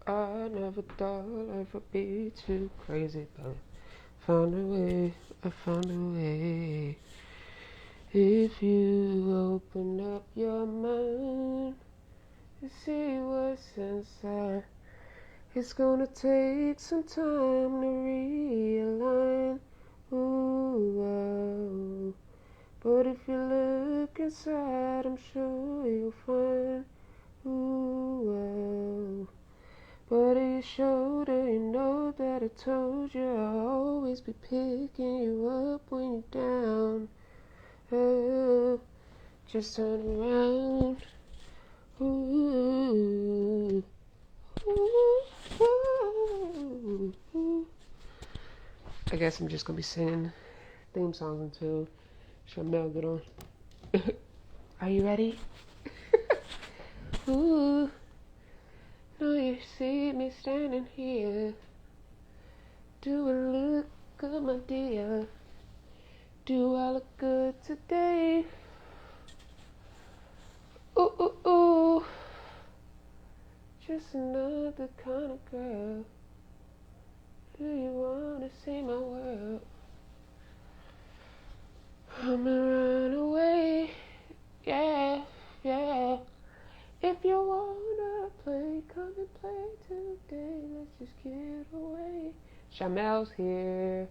I never thought life would be too crazy, but found a way, I found a way. If you open up your mind and see what's inside, it's gonna take some time to realign. Ooh, oh. But if you look inside, I'm sure you'll find. Ooh, oh. But your shoulder, you know that I told you I'll always be picking you up when you're down. Oh, just turn around. Ooh, ooh, ooh. I guess I'm just gonna be singing theme songs until Shamel get on. Are you ready? Ooh, now you see me standing here. Do I look good, my dear? Do I look good today? Ooh, ooh, ooh. Just another kind of girl. Do you wanna see my world? I'ma run away, yeah, yeah. If you wanna play, come and play today. Let's just get away. Shamel's here.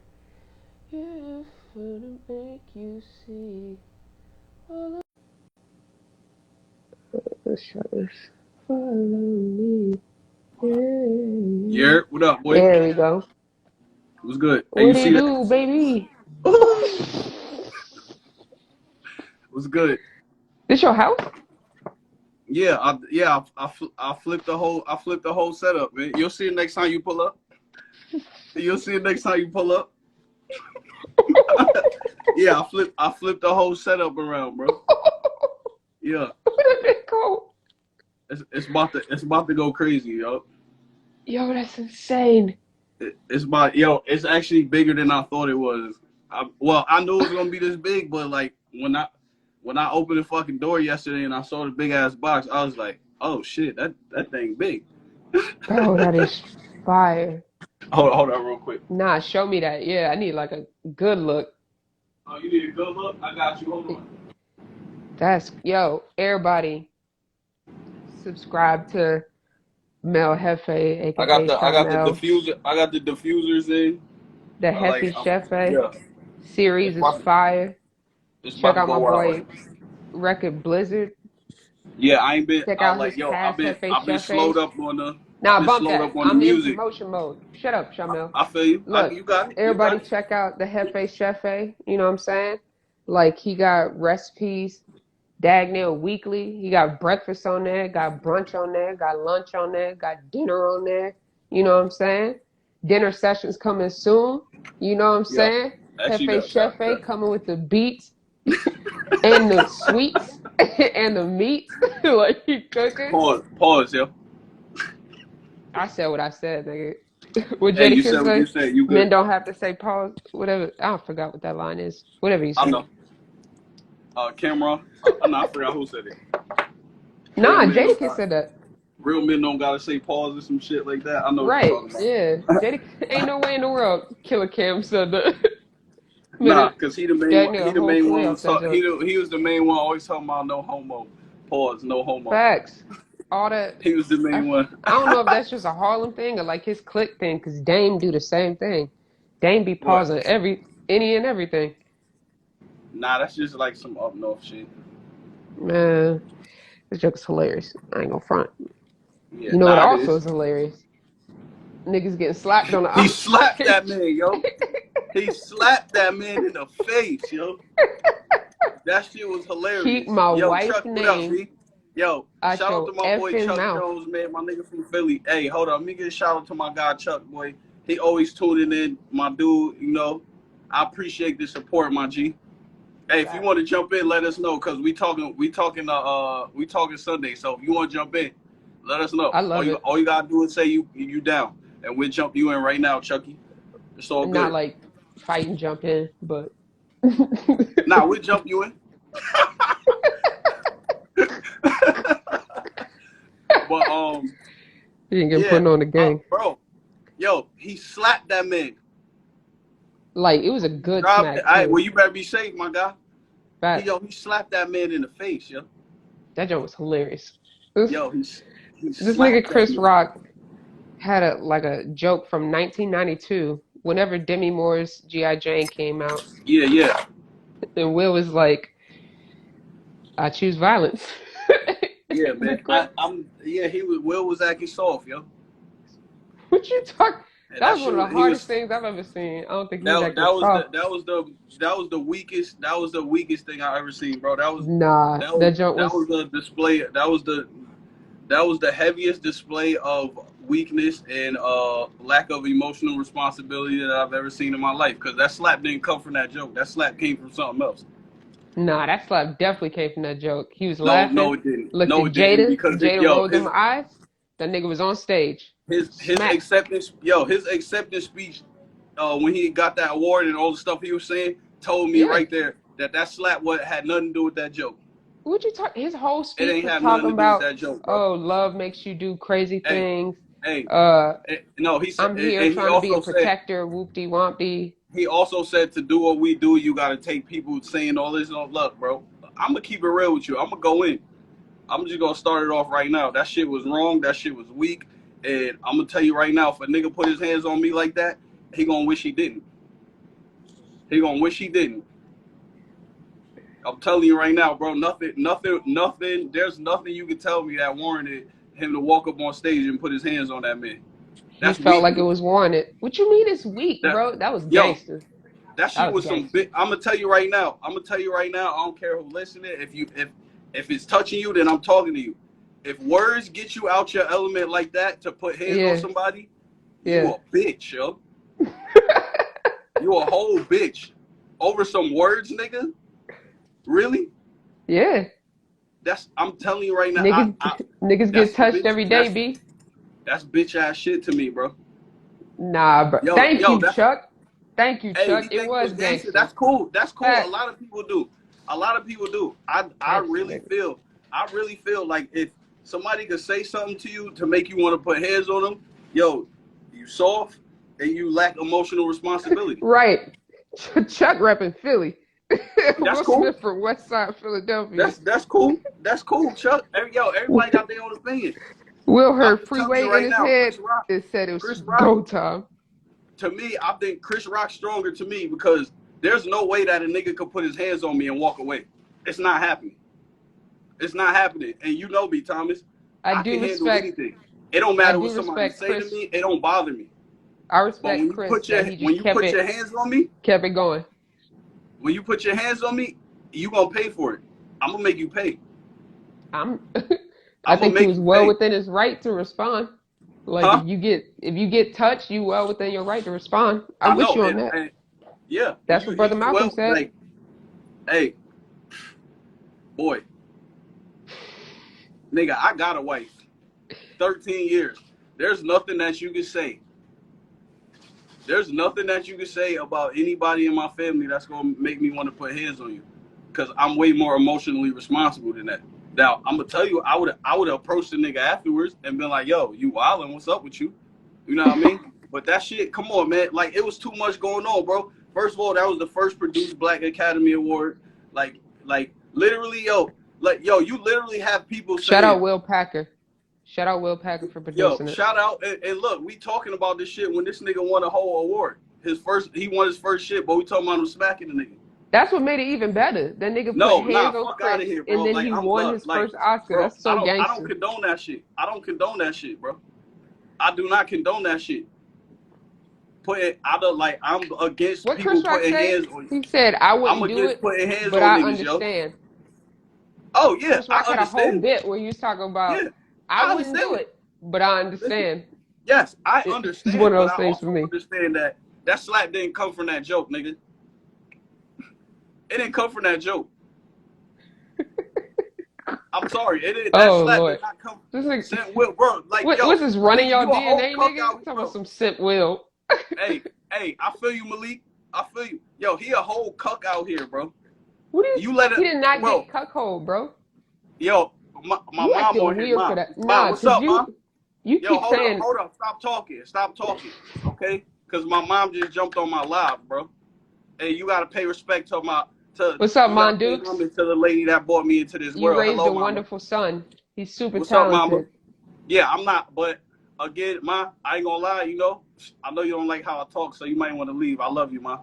Yeah, gonna make you see all of the shadows. Follow me. Yeah. Yeah, what up, boy? There we go. What's good? Hey, What you do you see that? do, baby? What's good? This your house? Yeah, I flipped the whole setup, man. You'll see it next time you pull up. You'll see it next time you pull up. Yeah, I flipped the whole setup around, bro. Yeah, Cool. it's about to go crazy, yo. Yo, that's insane. It's actually bigger than I thought it was. I knew it was gonna be this big, but like when I opened the fucking door yesterday and I saw the big ass box, I was like, oh shit, that thing big. Bro, that is fire. Hold on, real quick. Nah, show me that. Yeah, I need like a good look. Oh, you need a good look? I got you. Hold on. Yo, everybody subscribe to Mel Hefe, aka I got the Shamel. diffuser. I got the diffusers in. The Like, Hefe Chefe yeah, series it's is about fire. it's Check about to out go my wild. boy Record Blizzard. Yeah, I ain't been. Check I out like his yo. past Hefe I've been slowed Chefe. up on the. I've Now been bump slowed that. up on the I'm in music. promotion mode. Shut up, Shamil. I feel you. Look, You got it. You everybody got it. check out the Hefe Chefe. You know what I'm saying? Like he got recipes, Dagnell weekly. He got breakfast on there, got brunch on there, got lunch on there, got dinner on there. You know what I'm saying? Dinner sessions coming soon. You know what I'm Yeah, saying? actually Hefe does. Chefe coming with the beats and the sweets and the meats. Like he cooking. Pause, yo. I said what I said, nigga. What Hey, you Jadakiss said what you say? said. You Men good? don't have to say pause. Whatever. I forgot what that line is. Whatever you I say. know. Cameron. No, I forgot who said it. Nah, Jadakiss said that. Real men don't gotta say pause or some shit like that. I know what you're Right. talking about. Yeah. Jadakiss ain't no way in the world Killer Cam said that. Nah, Minute. cause he the main one. Dagnell He a the whole main play one. off that joke. He was the main one always talking about no homo. Pause. No homo. Facts. All that. He was the I, main one. I don't know if that's just a Harlem thing or like his clique thing, because Dame do the same thing. Dame be What? pausing any and everything. Nah, that's just like some up north shit. Man, this joke is hilarious. I ain't gonna front. Yeah, You know what nah, it also is. is hilarious? Niggas getting slapped on the He ops slapped that page. man, yo. He slapped that man in the face, yo. That shit was Keep hilarious. my Yo, wife's Chuck, what up, name B? Yo, out shout out your to my boy effing Chuck mouth. Jones, man, my nigga from Philly. Hey, hold on, let me get a shout out to my guy Chuck, boy. He always tuning in, my dude. You know, I appreciate the support, my G. Hey, if you want to jump in, let us know, cause we talking Sunday. So if you want to jump in, let us know. I love it. All you gotta do is say you down, and we'll jump you in right now, Chucky. It's all Not good. like fight and jump in, but Nah, we'll jump you in. But He didn't get Yeah, put on the gang. bro. Yo, he slapped that man. Like it was a good Dropped it. smack All right, too. well, you better be safe, my guy. But He slapped that man in the face, yo. that joke was hilarious. This Yo, he this nigga slapped that Chris man. Rock had a joke from 1992. Whenever Demi Moore's G.I. Jane came out, Yeah, yeah, and Will was like, "I choose violence." yeah, The man. Chris, Will was acting soft, yo. what you talk? And That that was one shit of was the he hardest was things I've ever seen. I don't think he was that acting that was the soft. that was the that was the weakest thing I ever seen, bro. Nah, that joke That was was the display. That was the heaviest display of weakness and lack of emotional responsibility that I've ever seen in my life. Because that slap didn't come from that joke. That slap came from something else. nah. That slap definitely came from that joke. He was No, laughing, no, it didn't. looked No, at it didn't. Jada. Because Jada rolled them eyes. That nigga was on stage. his Smack. acceptance speech when he got that award and all the stuff he was saying told me Yeah. right there that slap had nothing to do with that joke. What you talk? His whole It speech ain't was have nothing talking to do with about, that joke, bro. oh, love makes you do crazy Hey, things. hey, Uh, no, he said, I'm here and trying to be a protector. Whoopty wompty. he also said to do what we do, you got to take people saying all this. No, look, bro, I'm gonna keep it real with you. I'm gonna go in. I'm just gonna start it off right now. That shit was wrong. That shit was weak. And I'm gonna tell you right now, if a nigga put his hands on me like that, he gonna wish he didn't. He gonna wish he didn't. I'm telling you right now, bro. Nothing. There's nothing you can tell me that warranted him to walk up on stage and put his hands on that man. He That's felt like it weakness. was warranted. What you mean it's weak, That, bro? That was yo, gangster. that That shit was was some gangster. big. I'm gonna tell you right now. I don't care who listening. If it's touching you, then I'm talking to you. If words get you out your element like that to put hands on Yeah, somebody, you yeah. a bitch, yo. You a whole bitch over some words, nigga. Really? Yeah. I'm telling you right now. Niggas, niggas That's get some touched bitch. every day, B. That's bitch ass shit to me, bro. Nah, bro. Thank Yo, you, that's Chuck. Thank you, hey. Chuck. He It think he was was gangster. gangster. That's cool. That's cool. A Facts. lot of people do. A lot of people do. I Gangster, really nigga. feel. I really feel like if somebody could say something to you to make you want to put hands on them, yo, you soft and you lack emotional responsibility. Right. Chuck repping Philly. That's Will cool. Smith from West Side Philadelphia. That's cool. That's cool, Chuck. Everybody got their own opinion. Will I'm heard just telling you freeway in right his now, head and said it was Chris Rock, go time. to me, I think Chris Rock's stronger to me because there's no way that a nigga could put his hands on me and walk away. It's not happening. It's not happening. And you know me, Thomas. I I do can handle respect anything. It don't I matter do what somebody respect say to Chris. me. It don't bother me. I But respect Chris that he when just you put your hands on me, kept it going. when you put your hands on me, you gonna pay for it. I'm gonna make you pay. I'm I I'm gonna think he make was you well pay. within his right to respond. Like Huh? if you get touched, you well within your right to respond. I I'm with know. you on that. And yeah, That's what Brother you Malcolm well said. like, hey, boy, nigga, I got a wife. 13 years. There's nothing that you can say. There's nothing that you can say about anybody in my family that's gonna make me want to put hands on you, because I'm way more emotionally responsible than that. Now I'm gonna tell you, I would have approached the nigga afterwards and been like, "Yo, you wildin'? What's up with you?" You know what I mean? But that shit, come on, man. Like it was too much going on, bro. First of all, that was the first produced Black Academy Award. Like literally, you literally have people Shout out saying, Will Packer. Shout out Will Packer for yo, producing it. shout out and look, we talking about this shit when this nigga won a whole award. He won his first shit, but we talking about him smacking the nigga. That's what made it even better. That nigga put No, hands nah, on fuck out Chris of here, and bro. then Like he won his first Oscar. bro, That's so I don't gangster. condone that shit. I don't condone that shit, bro. I do not condone that shit. I'm against What people Chris Rock putting say? hands on you. He said, I I'm wouldn't do against it, putting hands but on I niggas, yo. understand. Oh yeah, Chris I Rock had a whole understand. bit where he was talking about, Yeah, I I wouldn't do understand. it, but I Listen, understand. yes, I It's one understand, of but those I things for also me. understand that slap didn't come from that joke, nigga. It didn't come from that joke. I'm sorry. That Oh slap Lord. did not come. This like, Sent Will, bro. Like, what's yo, this running you y'all a whole DNA, cuck nigga? out here, Talking about bro. some simp Will. Hey, I feel you, Malik. I feel you. Yo, he a whole cuck out here, bro. What is You let it, he did not get bro. cuckold, bro. Yo, my You mom acting on here. weird for Mom, that. mom, Nah, what's cause up, mom? You Yo, keep saying, hold up. Stop talking. Okay? Because my mom just jumped on my live, bro. And you gotta pay respect to "What's up, you gotta Mon pay Dukes? homage to the lady that brought me into this You world. raised Hello, a mama. wonderful son. He's super What's up, mama? talented." Yeah, I'm not, but again, ma, I ain't gonna lie, you know. I know you don't like how I talk, so you might want to leave. I love you, ma.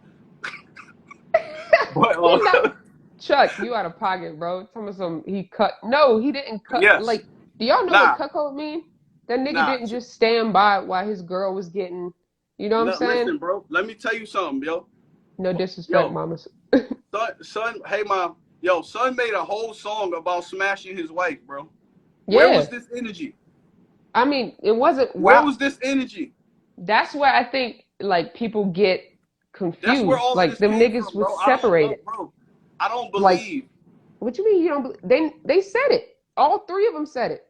But He not Chuck, you out of pocket, bro. Tell me some he cut. No, he didn't cut. yes, Like, do y'all know what nah, cuckold mean? That nigga nah. didn't just stand by while his girl was getting, you know what I'm saying? Listen, bro. Let me tell you something, yo. No disrespect, Yo, mamas. hey, mom. Yo, son made a whole song about smashing his wife, bro. Where was Yeah. this energy? I mean, it wasn't Where wow. was this energy? That's where I think like people get That's where confused. all of Like this them came niggas from, was bro. I don't know, separated. bro. I don't Like, believe. what you mean you don't? They said it. All three of them said it.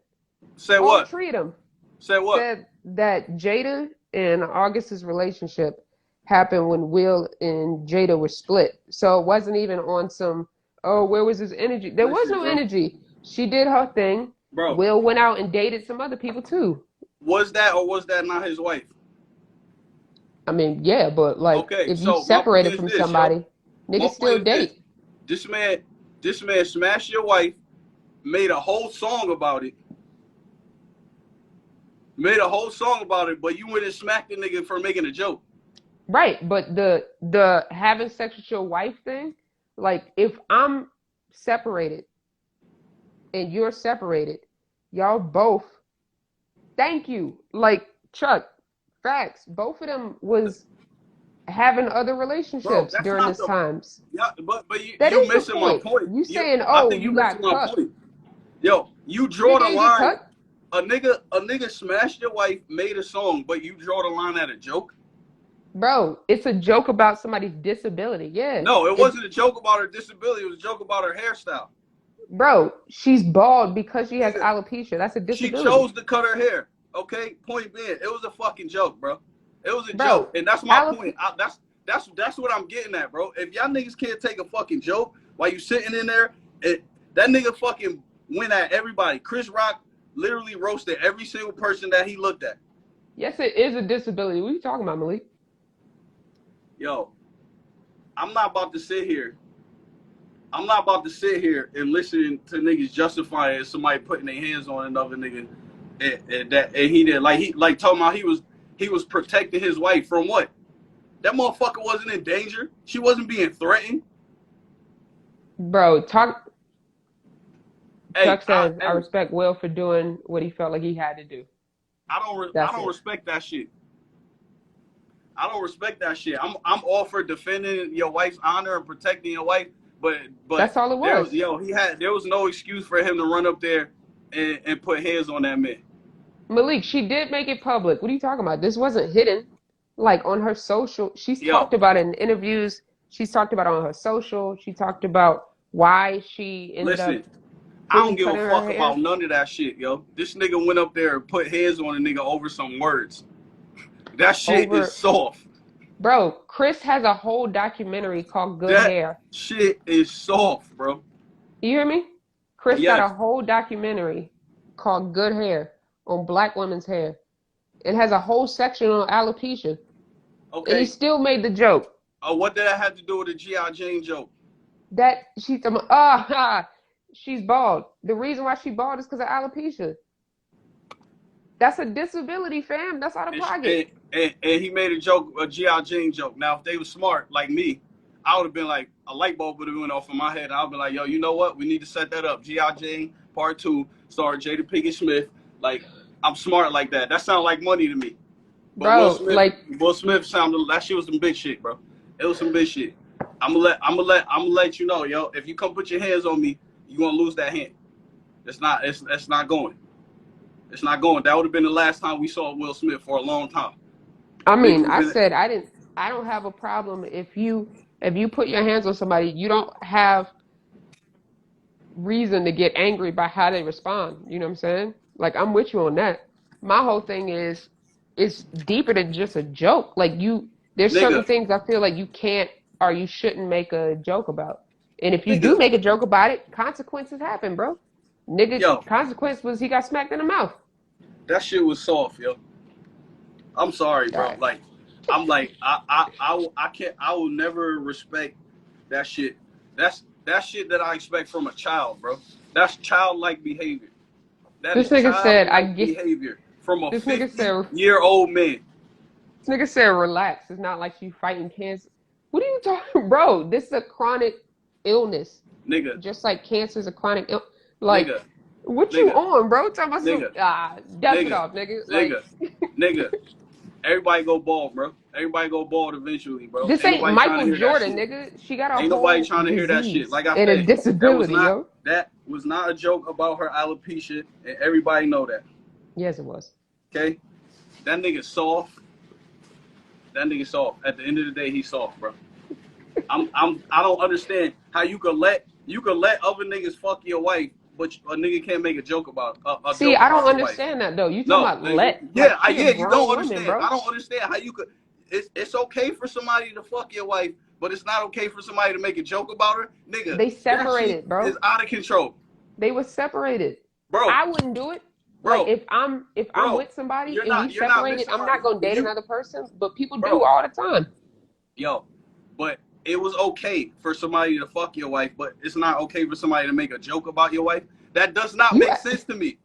Say All what? three of them Say what? said that Jada and August's relationship happened when Will and Jada were split. So it wasn't even on some, oh, where was his energy? There was Listen, no bro. energy. She did her thing. Bro, Will went out and dated some other people too. was that or was that not his wife? I mean, yeah, but like Okay, if you so my point separated is from this, yo. somebody, My niggas point still is this. date. This man, this man smashed your wife, made a whole song about it. Made a whole song about it, but you went and smacked the nigga for making a joke. Right, but the having sex with your wife thing, like if I'm separated and you're separated, y'all both thank you. Like Chuck, facts. Both of them was having other Bro, relationships that's during not this the times. yeah, but That you is the missing my point. point. You saying, I oh, think you you missing got my cut. point. Yo, you draw Nigga the ain't get line. cut. A nigga smashed your wife, made a song, but you draw the line at a joke. Bro, it's a joke about somebody's disability. Yeah. No, it It's wasn't a joke about her disability. It was a joke about her hairstyle. bro, she's bald because she has Nigga, alopecia. That's a she disability. chose to cut her hair. Okay, point being, it was a fucking joke, bro. It was a Bro, joke, and that's my alop point. That's what I'm getting at, bro. If y'all niggas can't take a fucking joke while you sitting in there, that nigga fucking went at everybody. Chris Rock literally roasted every single person that he looked at. yes, it is a disability. What are you talking about, Malik? Yo, I'm not about to sit here. I'm not about to sit here and listen to niggas justifying somebody putting their hands on another nigga, and he did like talking about he was protecting his wife from what? That motherfucker wasn't in danger. She wasn't being threatened. Bro, talk Hey, Chuck says, I hey, respect Will for doing what he felt like he had to do. I That's don't it. respect that shit. I don't respect that shit. I'm all for defending your wife's honor and protecting your wife, but That's all it was. there was no excuse for him to run up there and put hands on that man. Malik, she did make it public. What are you talking about? This wasn't hidden. Like on her social, she's Yo, talked about it in interviews. She's talked about it on her social. She talked about why she ended up listen, I fully don't give a cutting her fuck hair about none of that shit, yo. This nigga went up there and put hands on a nigga over some words. That shit is over. soft. Bro, Chris has a whole documentary called Good That Hair. shit is soft, bro. You hear me? Chris got a Yes. whole documentary called Good Hair on black women's hair. It has a whole section on alopecia. And he Okay. still made the joke What did that have to do with the G.I. Jane joke? that she's bald. The reason why she bald is because of alopecia. That's a disability, fam. That's out of And, pocket. and he made a joke, a G.I. Jane joke. Now, if they were smart like me, I would have been like, a light bulb would have went off in my head. And I would be like, yo, you know what? We need to set that up. G.I. Jane Part 2, starring Jada Pinkett Smith. Like, I'm smart like that. That sounds like money to me. But Bro, like, Will Smith sounded, that shit was some big shit, bro. It was some big shit. I'm gonna let you know, yo. If you come put your hands on me, you gonna lose that hand. It's not going. It's not going. That would have been the last time we saw Will Smith for a long time. I Nigga mean, would I have been said I don't have a problem if you put your hands on somebody, you don't have reason to get angry by how they respond. You know what I'm saying? Like I'm with you on that. My whole thing is it's deeper than just a joke. Like there's certain nigga, things I feel like you can't or you shouldn't make a joke about. And if you do nigga, make a joke about it, consequences happen, bro. Nigga, yo, consequence was he got smacked in the mouth. That shit was soft, yo. I'm sorry, All bro. right. Like, I can't. I will never respect that shit. That shit that I expect from a child, bro. That's childlike behavior. That is This nigga said, I childlike get. behavior from a This nigga said, 50-year-old man, this nigga said, relax. It's not like you fighting cancer. What are you talking, bro? This is a chronic illness, nigga, just like cancer is a chronic ill. Like, nigga, what you nigga, on, bro? Talking about some nigga, dust it nigga, off, nigga. Like, nigga, nigga. Everybody go bald, bro. Everybody go bald eventually, bro. this Ain't ain't nobody trying to Michael hear that Jordan, shit. nigga. She got a Ain't nobody whole trying to hear that shit. disease Like I and a said, disability, yo. that was not a joke about her alopecia, and everybody know that. Yes, it was. Okay, that nigga soft. That nigga soft. At the end of the day, he's soft, bro. I don't understand how you could let other niggas fuck your wife, but a nigga can't make a joke about a See, joke I don't about your wife. understand that though. You talking No, about let yeah, like she a yeah, you grown don't woman, understand. bro. I don't understand how you could. It's okay for somebody to fuck your wife, but it's not okay for somebody to make a joke about her, nigga. They That shit separated, bro. is out of control, They were separated. bro. I wouldn't do it. Like Bro, if I'm with somebody and we you're not with separated, I'm somebody. not gonna date You, another person. But people do bro, all the time. yo, but it was okay for somebody to fuck your wife, but it's not okay for somebody to make a joke about your wife. That does not You, make sense to me.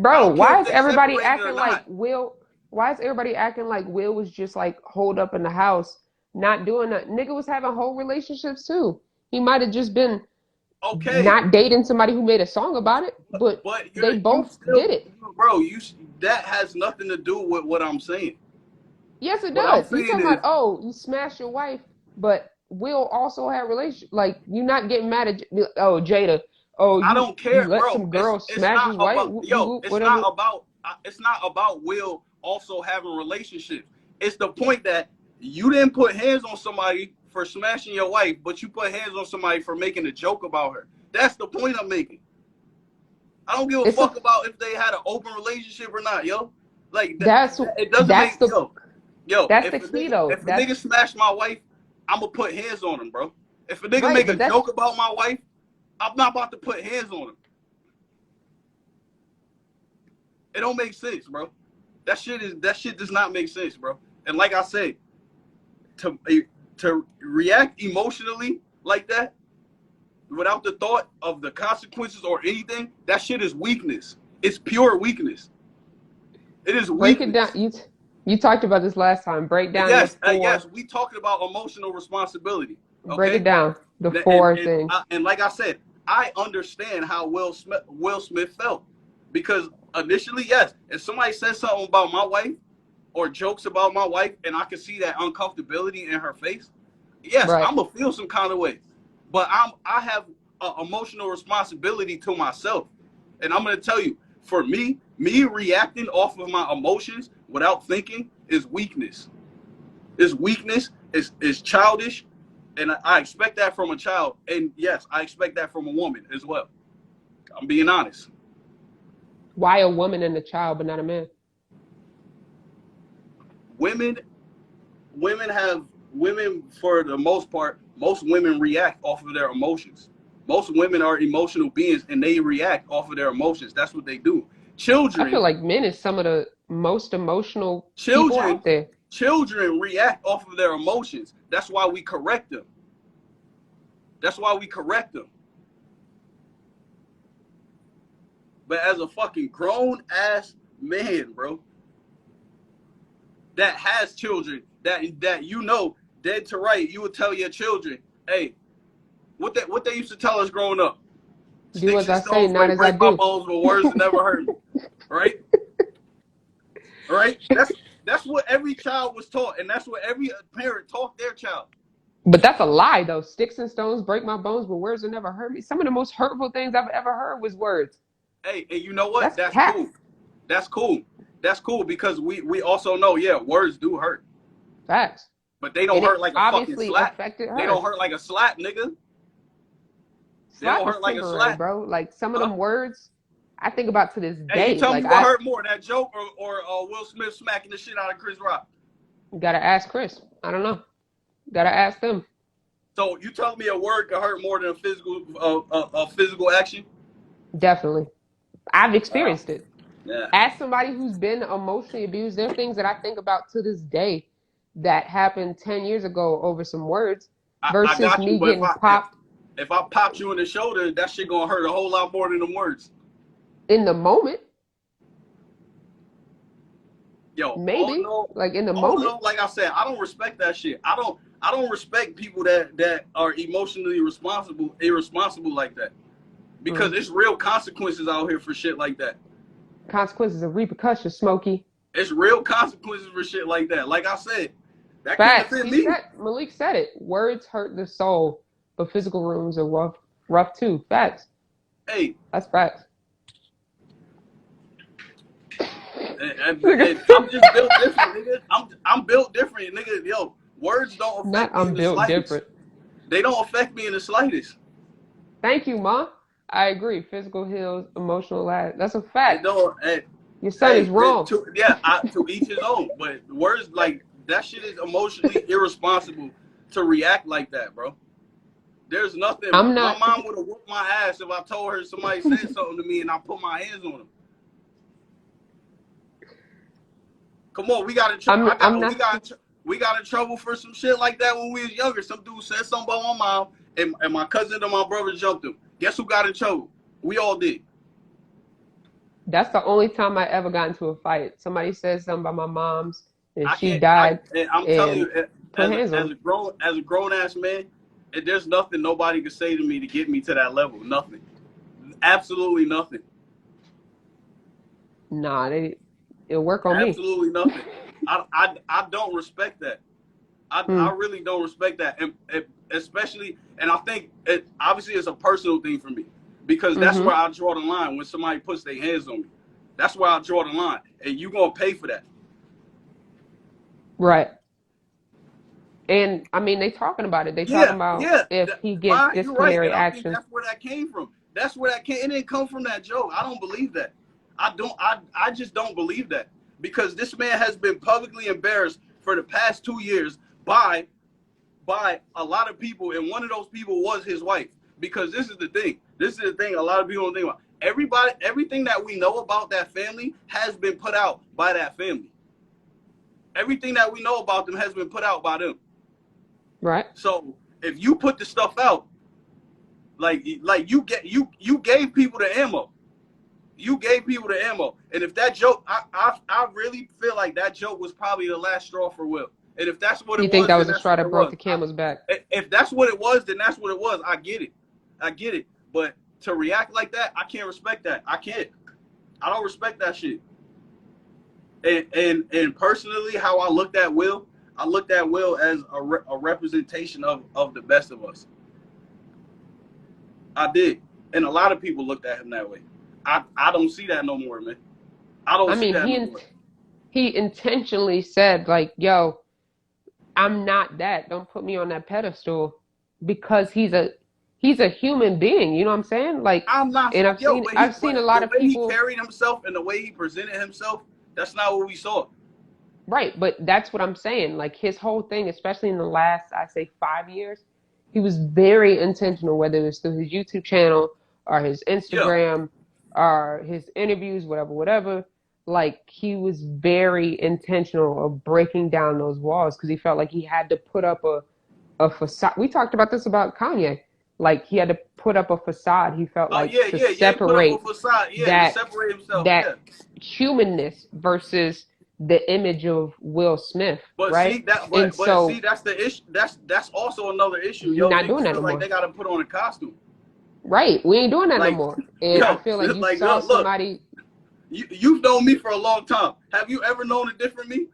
I bro, don't care why if is they everybody separated or acting like not. Will? Why is everybody acting like Will was just like holed up in the house, not doing that? Nigga was having whole relationships too. He might have just been Okay, not dating somebody who made a song about it, but but they you both still, did it. bro. That has nothing to do with what I'm saying. Yes, it What I'm does. You saying talking about, is, oh, you smashed your wife, but Will also had relationship. Like you not getting mad at oh Jada. Oh, I you don't you care, let bro. some girl It's smash not his wife. about Whatever. it's not about Will also having relationships. It's the point that you didn't put hands on somebody for smashing your wife, but you put hands on somebody for making a joke about her. That's the point I'm making. I don't give a It's a fuck about if they had an open relationship or not, yo. Like that's it doesn't that's make the yo. that's the key though. If a That's nigga smash my wife, I'm gonna put hands on him, bro. If a nigga right, make a but that's joke about my wife, I'm not about to put hands on him. It don't make sense, bro. That shit does not make sense, bro. And like I said, to react emotionally like that without the thought of the consequences or anything, that shit is weakness. It's pure weakness. It is break it down. weakness. You talked about this last time. Break down the Yes, four. we talking about emotional responsibility. Break it Okay, down. The and four things. and like I said, I understand how Will Smith felt because initially, yes, if somebody says something about my wife or jokes about my wife, and I can see that uncomfortability in her face, yes, Right. I'm gonna feel some kind of way. But I have an emotional responsibility to myself, and I'm gonna tell you, for me reacting off of my emotions without thinking is weakness. Is weakness. Is childish, and I expect that from a child. And yes, I expect that from a woman as well. I'm being honest. Why a woman and a child, but not a man? Women, women for the most part. Most women react off of their emotions. Most women are emotional beings, and they react off of their emotions. That's what they do. I feel Children, like men is some of the most emotional people children, out there. children react off of their emotions. That's why we correct them. That's why we correct them. But as a fucking grown ass man, bro, that has children, that you know, dead to right, you would tell your children, hey, what they used to tell us growing up. Do Sticks as and I say, stones not may as I break my do. bones, but words will never hurt me. Right? Right? That's what every child was taught, and that's what every parent taught their child. But that's a lie, though. Sticks and stones break my bones, but words will never hurt me. Some of the most hurtful things I've ever heard was words. Hey, and you know what? That's That's cap. cool. That's cool. That's cool because we also know, yeah, words do hurt. Facts. But they don't And hurt it like a fucking obviously slap. affected They don't her. hurt like a slap, nigga. They don't Slap is hurt like a temporary, slap. bro. Like some of Huh? them words I think about to this Hey, you day. tell me Like what I hurt more, that joke or Will Smith smacking the shit out of Chris Rock? gotta ask Chris. I don't know. Gotta ask them. So you telling me a word can hurt more than a physical action? Definitely. I've Wow. experienced it. Yeah. As somebody who's been emotionally abused, there are things that I think about to this day that happened 10 years ago over some words I versus got you, me but getting popped if I popped you in the shoulder, that shit gonna hurt a whole lot more than them words. in the moment. Yo, Maybe. Like in the oh moment. no, like I said, I don't respect that shit. I don't respect people that are emotionally irresponsible like that. Because it's real consequences out here for shit like that. Consequences and repercussions, Smokey. It's real consequences for shit like that. Like I said, that can't Facts. offend me. Malik said it. Words hurt the soul, but physical wounds are rough too. Facts. Hey. That's facts. And I'm just built different, nigga. I'm built different, nigga. Yo, words don't affect me in the slightest. Different. They don't affect me in the slightest. Thank you, Ma. I agree. Physical heals, emotional lasts. That's a fact. Your son is wrong. To each his own. But words like that shit is emotionally irresponsible to react like that, bro. There's nothing. My mom would have whooped my ass if I told her somebody said something to me and I put my hands on them. Come on, we got in trouble. We got in trouble for some shit like that when we was younger. Some dude said something about my mom, and my cousin and my brother jumped him. Guess who got in trouble? We all did. That's the only time I ever got into a fight. Somebody said something about my mom's, and she died. I'm telling you, as a grown ass man, there's nothing nobody could say to me to get me to that level. Nothing. Absolutely nothing. Nah, it'll work on me. Absolutely nothing. I don't respect that. I really don't respect that, and especially, and I think obviously it's a personal thing for me because that's where I draw the line when somebody puts their hands on me. That's where I draw the line, and you gonna pay for that. Right. And I mean, they talking about it. They talking about if he gets disciplinary action. That's where that came from. That's where that came. It didn't come from that joke. I don't believe that. I just don't believe that because this man has been publicly embarrassed for the past 2 years by a lot of people, and one of those people was his wife. Because this is the thing. This is the thing a lot of people don't think about. Everything that we know about that family has been put out by that family. Everything that we know about them has been put out by them. Right. So if you put the stuff out, like you gave people the ammo. You gave people the ammo. And if that joke, I really feel like that joke was probably the last straw for Will. And if that's what it was, you think that was a straw that broke the camel's back? If that's what it was, then that's what it was. I get it. But to react like that, I can't respect that. I can't. I don't respect that shit. And personally, how I looked at Will as a representation of the best of us. I did. And a lot of people looked at him that way. I don't see that no more, man. I mean, he intentionally said, like, yo, I'm not that. Don't put me on that pedestal, because he's a human being. You know what I'm saying? Like, I'm not. And I've seen a lot of people. The way he carried himself and the way he presented himself, that's not what we saw. Right, but that's what I'm saying. Like, his whole thing, especially in the last, I say, 5 years, he was very intentional, whether it was through his YouTube channel or his Instagram or his interviews, whatever. Like, he was very intentional of breaking down those walls because he felt like he had to put up a facade. We talked about this about Kanye. Like, he had to put up a facade. He felt like to separate that humanness versus the image of Will Smith, but right? See, that's the issue. That's also another issue. You're not doing that no more. Like they got to put on a costume. Right, we ain't doing that no more. And I feel like you saw somebody. You've known me for a long time. Have you ever known a different me?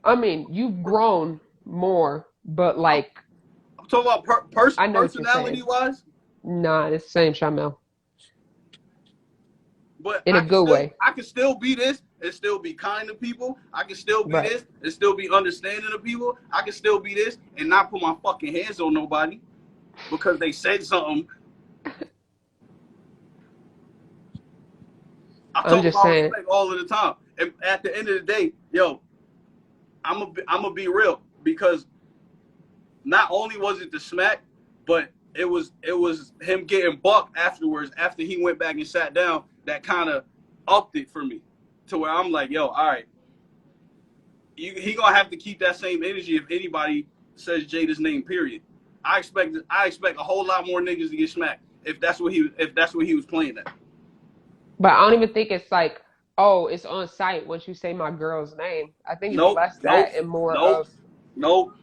I mean, you've grown more, but like. I'm talking about personality-wise. Nah, it's the same, Shamel. But in a good way. I can still be this and still be kind to people. I can still be this and still be understanding of people. I can still be this and not put my fucking hands on nobody because they said something. I'm just saying all of the time. And at the end of the day, yo, I'm gonna be real, because not only was it the smack, but it was him getting bucked afterwards after he went back and sat down that kind of upped it for me to where I'm like, yo, all right, he gonna have to keep that same energy if anybody says Jada's name. Period. I expect a whole lot more niggas to get smacked if that's what he was playing at. But I don't even think it's like, oh, it's on site once you say my girl's name. I think it's Nope, less nope, that and more nope, of nope,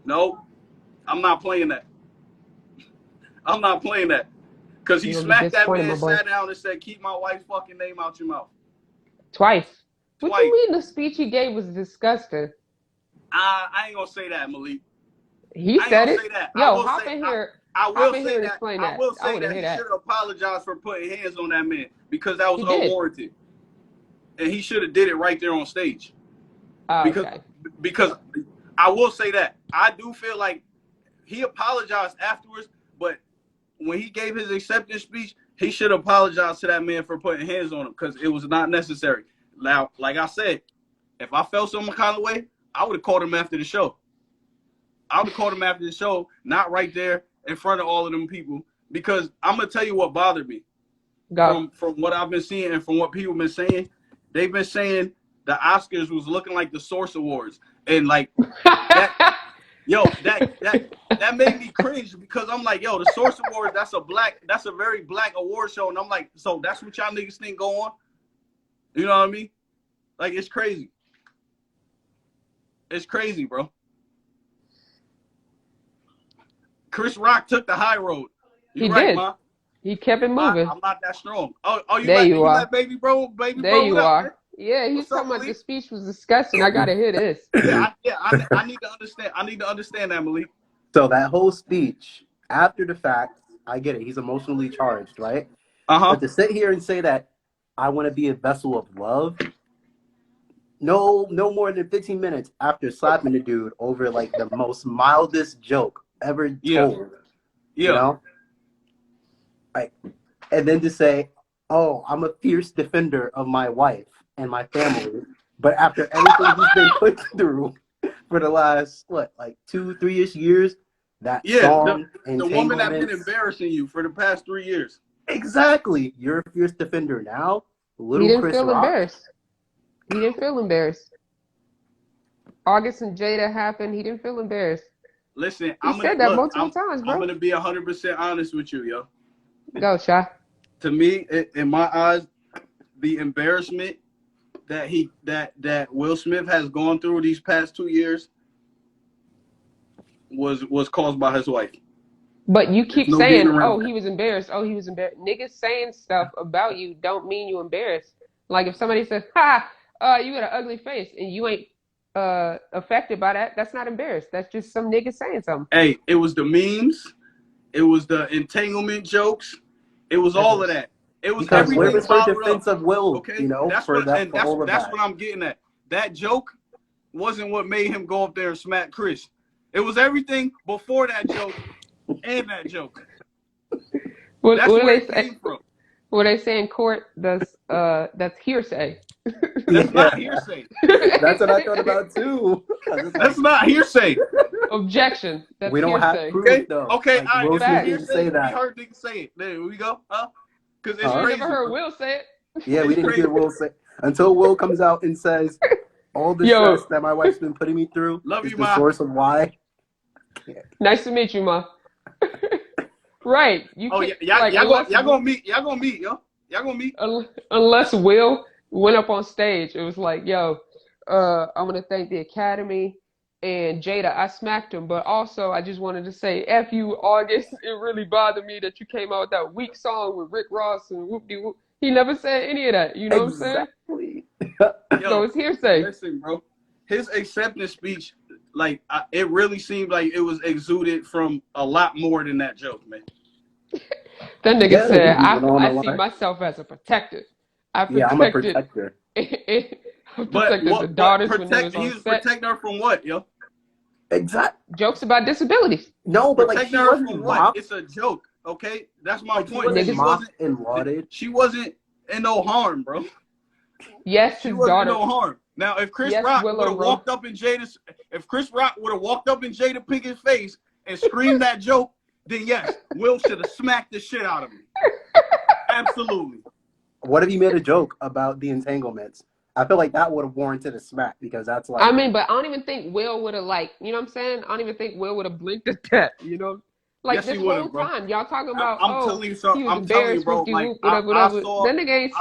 nope. I'm not playing that. I'm not playing that. Because he you're gonna be smacked that disappointed, my man, boy. sat down and said, keep my wife's fucking name out your mouth. Twice. What Twice. you mean the speech he gave was disgusting? I ain't gonna say that, Malik. He I ain't said gonna it. say that. Yo, hop in here. I Hop will in say here and that. explain I that. will I say want to that hear he that. should have apologized for putting hands on that man because that was He did. unwarranted. And he should have did it right there on stage. Oh, Because okay. because I will say that. I do feel like he apologized afterwards, but when he gave his acceptance speech, he should apologize to that man for putting hands on him because it was not necessary. Now, like I said, if I felt some kind of way, I would have called him after the show. I would have called him after the show, not right there in front of all of them people. Because I'm gonna tell you what bothered me. Go. From what I've been seeing and from what people been saying, they've been saying the Oscars was looking like the Source Awards. And like that yo, that made me cringe because I'm like, yo, the Source Awards, that's a very black award show. And I'm like, so that's what y'all niggas think go on? You know what I mean? Like, it's crazy. It's crazy, bro. Chris Rock took the high road. He did. Ma. He kept it moving. I'm not that strong. Oh, there you are. Like baby bro, there you up, are. Man? Yeah, he's talking about the speech was disgusting. I gotta hear this. I need to understand. I need to understand that, Malik. So that whole speech, after the fact, I get it. He's emotionally charged, right? Uh-huh. But to sit here and say that I want to be a vessel of love, no more than 15 minutes after slapping the dude over like the most mildest joke ever told. Yeah. You know? Like, and then to say, oh, I'm a fierce defender of my wife and my family. But after everything he's been put through for the last, 2-3-ish years, that song, the woman that's been embarrassing you for the past 3 years. Exactly. You're a fierce defender now. He didn't feel embarrassed. He didn't feel embarrassed. August and Jada happened. He didn't feel embarrassed. Listen, he said that multiple times, bro. I'm gonna be 100% honest with you, yo. Go, Sha. To me, in my eyes, the embarrassment that Will Smith has gone through these past 2 years was caused by his wife. But you keep saying, oh, he was embarrassed. Oh, he was embarrassed. Niggas saying stuff about you don't mean you embarrassed. Like if somebody says, you got an ugly face and you ain't affected by that, that's not embarrassed. That's just some nigga saying something. Hey, it was the memes. It was the entanglement jokes. It was all of that. It was everything. Where was her defense of Will? Okay? You know, that's what I'm getting at. That joke wasn't what made him go up there and smack Chris. It was everything before that joke and that joke. That's where it came from. What they say in court, that's hearsay. That's not hearsay. That's what I thought about too. That's not hearsay. Objection. That's we don't hearsay. have proof though. Okay, like, Will Smith didn't say that. We heard niggas say it. There we go. Because it's crazy. You never heard Will say it. Yeah, we didn't hear Will say until Will comes out and says all the stress that my wife's been putting me through is the source of why. Nice to meet you, Ma. Right. You y'all gonna meet, yo. Y'all gonna meet. Unless Will went up on stage, it was like, yo, I want to thank the Academy and Jada. I smacked him, but also I just wanted to say, F you, August. It really bothered me that you came out with that weak song with Rick Ross and whoop-de-whoop. He never said any of that. You know what I'm saying? So it's hearsay. Listen, bro. His acceptance speech, it really seemed like it was exuded from a lot more than that joke, man. That nigga said, I see myself as a protector. I'm a protector. The daughters when they was on set. Protecting her from what, yo? Exactly. Jokes about disabilities. No, but protecting her from what? It's a joke, okay? That's my point. She wasn't in no harm, bro. Yes, she wasn't in no harm. Now, if Chris Rock would have walked up in Jada Pinkett's face and screamed that joke, then yes, Will should have smacked the shit out of me. Absolutely. What if he made a joke about the entanglements? I feel like that would have warranted a smack because that's I like, mean, but I don't even think Will would have like, you know what I'm saying? I don't even think Will would have blinked at that, you know? Like Yes, he this would whole have, bro. time, y'all talking about, I'm oh, telling you, so he was I'm telling you, embarrassed, bro. whoop de Like whoop, whatever, whatever. That nigga ain't.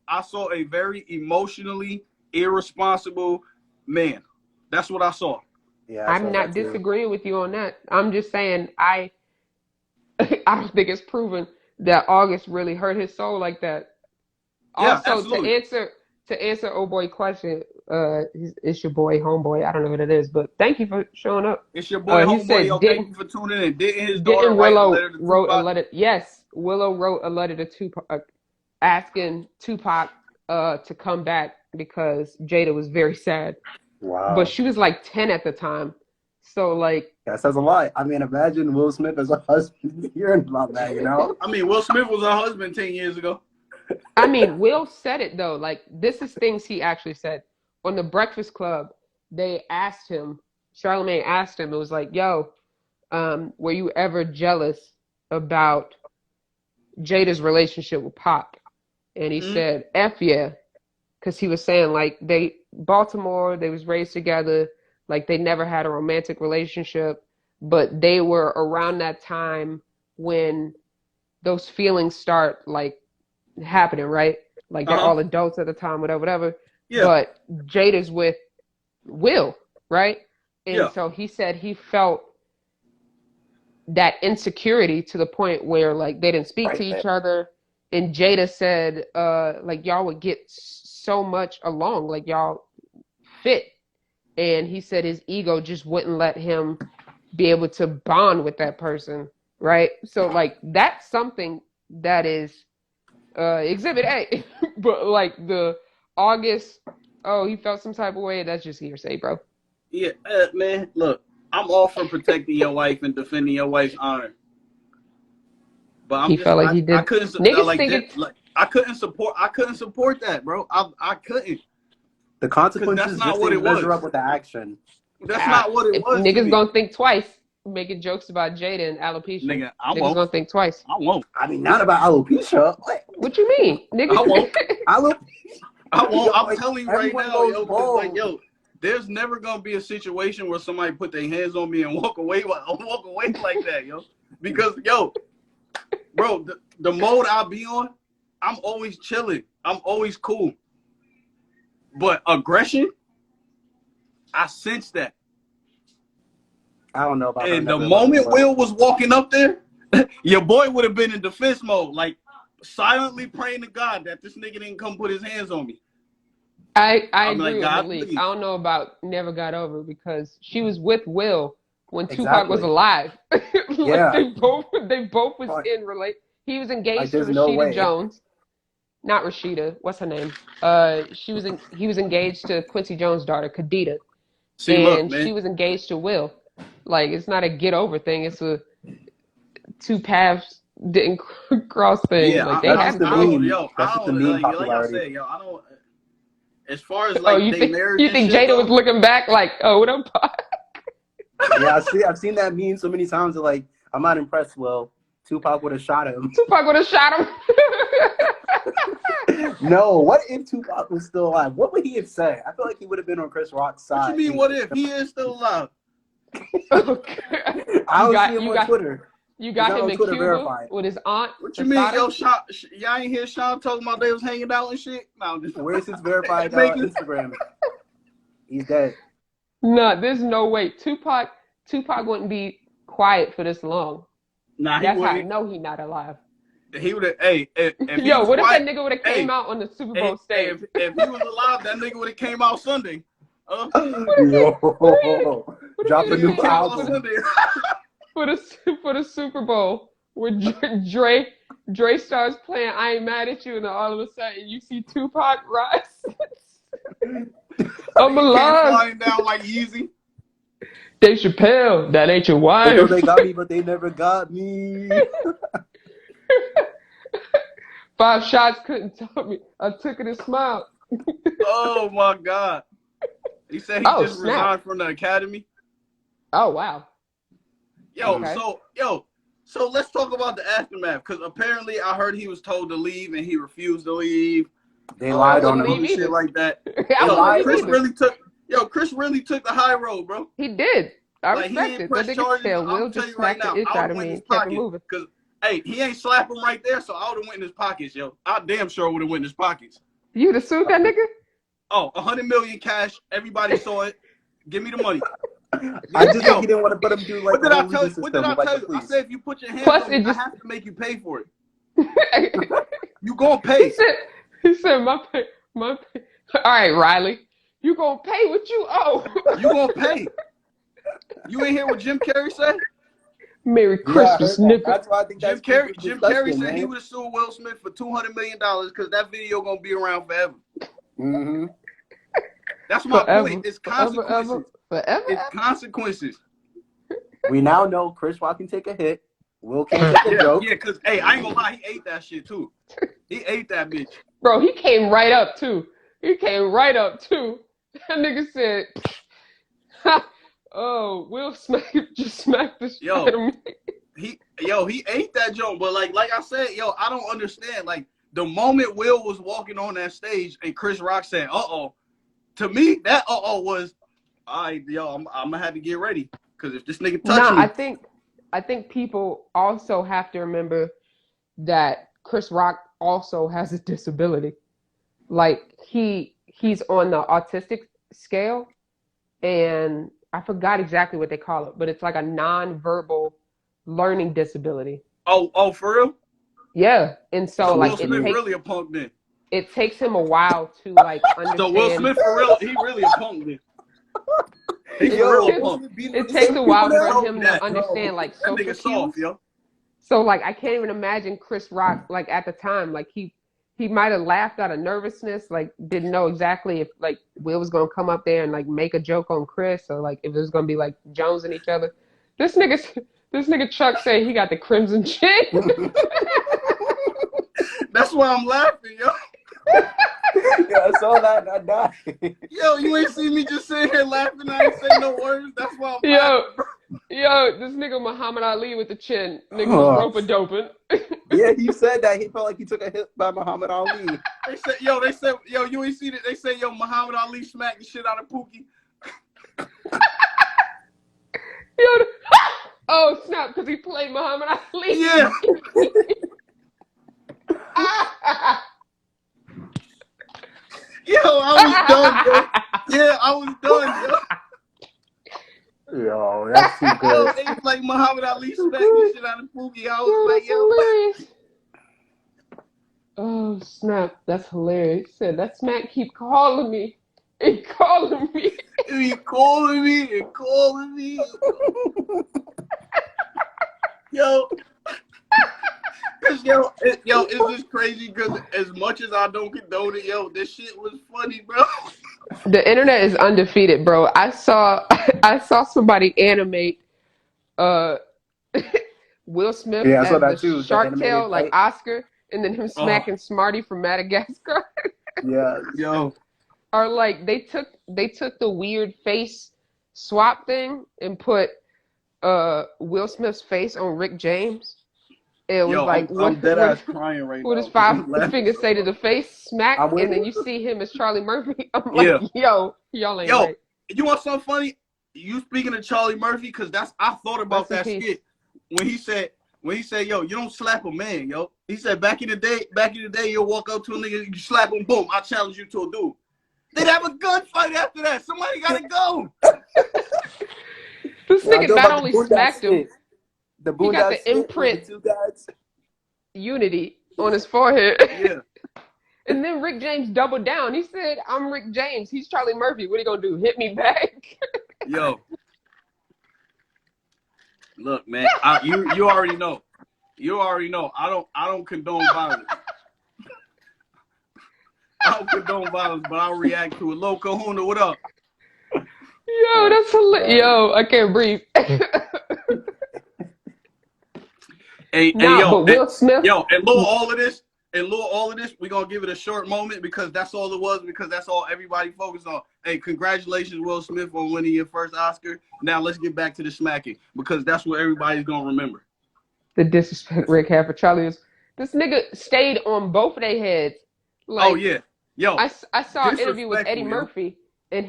I saw a very emotionally irresponsible man. That's what I saw. yeah, I I'm saw not that too. disagreeing with you on that. I'm just saying I don't think it's proven that August really hurt his soul like that. Yeah, Also, absolutely. to answer oh boy question, it's your boy homeboy. I don't know what it is, but thank you for showing up. It's your boy, He homeboy. Yo, said thank you for tuning in. Didn't his daughter didn't write a Willow letter to wrote a Tupac? letter? Yes, Willow wrote a letter to Tupac asking Tupac to come back because Jada was very sad, but Wow. she was like 10 at the time, so like. That says a lot. I mean, imagine Will Smith as a husband hearing about that, you know? I mean, Will Smith was her husband 10 years ago. I mean, Will said it though. Like this is things he actually said on the Breakfast Club. They asked him. Charlamagne asked him. It was like, "Yo, were you ever jealous about Jada's relationship with Pop?" And he Mhm. said, "F yeah," because he was saying like Baltimore, they was raised together, like they never had a romantic relationship, but they were around that time when those feelings start like happening, right? Like they're Uh-huh. all adults at the time, whatever, whatever. Yeah. But Jada's with Will, right? And Yeah. so he said he felt that insecurity to the point where like they didn't speak to each other. And Jada said, like y'all would get so much along, like y'all fit. And he said his ego just wouldn't let him be able to bond with that person, right? So like that's something that is Exhibit A. But like the August, oh, he felt some type of way. That's just hearsay, bro. Yeah, man, look, I'm all for protecting your wife and defending your wife's honor. But He felt like he I did. couldn't Niggas like think that. it's. Like I couldn't support that, bro. I couldn't, The because that's consequences not just what didn't it measure was. up with the action. That's not what it If was to niggas me, gonna think twice, making jokes about Jada and alopecia. nigga. I Niggas won't. gonna think twice. I won't. I mean, not about alopecia. What? What you mean, nigga? I won't. Alopecia. I won't. Yo, I'm like, telling you right everyone now, goes yo, because like, bald. yo, there's never gonna be a situation where somebody put their hands on me and walk away like that, yo. Because yo, bro, the mode I be on, I'm always chilling. I'm always cool. But aggression, I sense that. I don't know about her And the never loving moment Will. Will was walking up there, your boy would have been in defense mode, like silently praying to God that this nigga didn't come put his hands on me. I I'm agree like, with God, Malik. please. I don't know about Never Got Over because she was with Will when Tupac was Exactly. alive. Like Yeah. they both was Like, in relate. He was engaged to there's no Rashida way. Jones. Not Rashida. What's her name? He was engaged to Quincy Jones' daughter, Khadida. See, look, And she man. was engaged to Will. Like it's not a get over thing. It's a two paths didn't cross thing. Yeah, Like they That's had just the to I don't, meme. yo, That's I just the don't, meme like I popularity. said, yo, I don't. As far as Oh, like they marriage you and think shit, Jada was though, looking back like, oh, what up? Yeah, I've seen that meme so many times. That, like, I'm not impressed. Will Tupac would have shot him? Tupac would have shot him. No. What if Tupac was still alive? What would he have said? I feel like he would have been on Chris Rock's side. what you mean? What if he is still alive? Okay. I don't see him on Twitter. You got Is that him on in Twitter Cuba verified? with his aunt. What you mean, yo, Asada? y'all ain't hear Sean talking about they was hanging out and shit? No, I'm just Where's his verified making- Instagram? He's dead. No, there's no way. Tupac wouldn't be quiet for this long. Nah, he That's how I wouldn't. know he's not alive. He would have. Hey, if he Yo, was what quiet, if that nigga would have came out on the Super Bowl stage? if he was alive, that nigga would have came out Sunday. Yo, if drop a he new came out album. Sunday. for the Super Bowl where Dre starts playing I Ain't Mad at You, and then all of a sudden you see Tupac rise. I'm alive. Flying down like Yeezy. Dave Chappelle, that ain't your They wife. know they got me, but they never got me. 5 shots couldn't tell me. I took it and smiled. Oh my God. He said he just snap. resigned from the academy. Oh wow. Yo, Okay. so yo, So let's talk about the aftermath, because apparently I heard he was told to leave and he refused to leave. They lied on wouldn't him. leave Shit either. like that. I Yo, wouldn't Chris either. really took the high road, bro. He did. I Like, he respect ain't it. That pressed nigga charges. said, Will I'm telling just you right smacked now, the ish I out would of have went me in his and kept it pocket. moving. Because, hey, he ain't slap him right there, so I would have went in his pockets, yo. I damn sure would have went in his pockets. You'd have sued that nigga? Oh, 100 million cash. Everybody saw it. Give me the money. I just think he didn't want to put him through like What did the I whole tell legal you? What system. did I like tell the you? I police. said if you put your hands Plus, on it me, just- I have to make you pay for it. You gonna pay. He said, my pay. All right, Riley. You gonna pay what you owe. You gonna pay. You ain't hear what Jim Carrey said? Merry Yeah, I Christmas, heard that. nigga. That's why I think that's Jim Carrey said man. he would have sued Will Smith for $200 million because that video gonna be around forever. Mm-hmm. That's my Forever. point. It's Forever, consequences. Forever. It's consequences. We now know Chris Rock can take a hit. Will can't take a joke. Yeah, because, hey, I ain't gonna lie, he ate that shit too. He ate that bitch. Bro, he came right up too. That nigga said, oh, Will Smith just smacked the shit out of me. He ate that joke. But like I said, I don't understand. Like, the moment Will was walking on that stage and Chris Rock said, uh-oh, to me, that uh-oh was, all right, I'm gonna have to get ready. Because if this nigga touch me. I think people also have to remember that Chris Rock also has a disability. Like, he's on the autistic scale, and I forgot exactly what they call it, but it's like a non-verbal learning disability. Oh, for real? Yeah, and so like Will Smith really a punk then. It takes him a while to like understand. So Will Smith for real, he really a punk then. He's a real punk. It takes a while for him to understand like social cues. Soft, yo. So like I can't even imagine Chris Rock like at the time, like he might have laughed out of nervousness, like didn't know exactly if like Will was gonna come up there and like make a joke on Chris, or like if it was gonna be like Jones and each other. This nigga Chuck said he got the crimson chin. That's why I'm laughing, yo. Yeah, I saw that and I died. Yo, you ain't see me just sitting here laughing. I ain't saying no words. That's why I'm laughing. Yo, this nigga Muhammad Ali with the chin. Nigga was rope-a-doping. Yeah, he said that. He felt like he took a hit by Muhammad Ali. They said, you ain't see that? They say, Muhammad Ali smacked the shit out of Pookie. Yo, oh, snap, because he played Muhammad Ali. Yeah. Yo, I was done, yo. Yeah, I was done, yo. Yo, that's too good. They was like Muhammad Ali smacked the shit out of Pookie. I was like, yo. Hilarious. Oh, snap. That's hilarious. He said, that smack keep calling me. He calling me. He calling me and calling me. Yo. Cause it's just crazy because as much as I don't condone it, this shit was funny, bro. The internet is undefeated, bro. I saw somebody animate Will Smith Yeah, I as saw that the too. Shark Tale, The like Oscar, and then him smacking Smarty from Madagascar. Yeah. Yo. Or like they took the weird face swap thing and put Will Smith's face on Rick James. It was like I'm dead ass crying right now. What does five fingers say to the face? Smack, and then you see him as Charlie Murphy. I'm like, y'all ain't right. You want something funny? You speaking of Charlie Murphy, because I thought about that skit when he said, yo, you don't slap a man, yo. He said back in the day, you'll walk up to a nigga, you slap him, boom, I challenge you to a duel. They'd have a gunfight after that. Somebody gotta go. This nigga not only smacked him, he got the imprint two guys. unity on his forehead. Yeah. And then Rick James doubled down. He said, I'm Rick James. He's Charlie Murphy. What are you gonna do? Hit me back? Yo. Look, man, you already know. You already know. I don't condone violence. I don't condone violence, but I'll react to it. Lil Kahuna, what up? Yo, that's hilarious. Yo, I can't breathe. But Will Smith. Yo, and Lil, all of this, we're gonna give it a short moment because that's all it was, because that's all everybody focused on. Hey, congratulations, Will Smith, on winning your first Oscar. Now let's get back to the smacking, because that's what everybody's gonna remember. The disrespect Rick had for Charlie was this nigga stayed on both of their heads. Oh Like yeah, yo, I saw an interview with Eddie disrespectful, yo. Murphy, and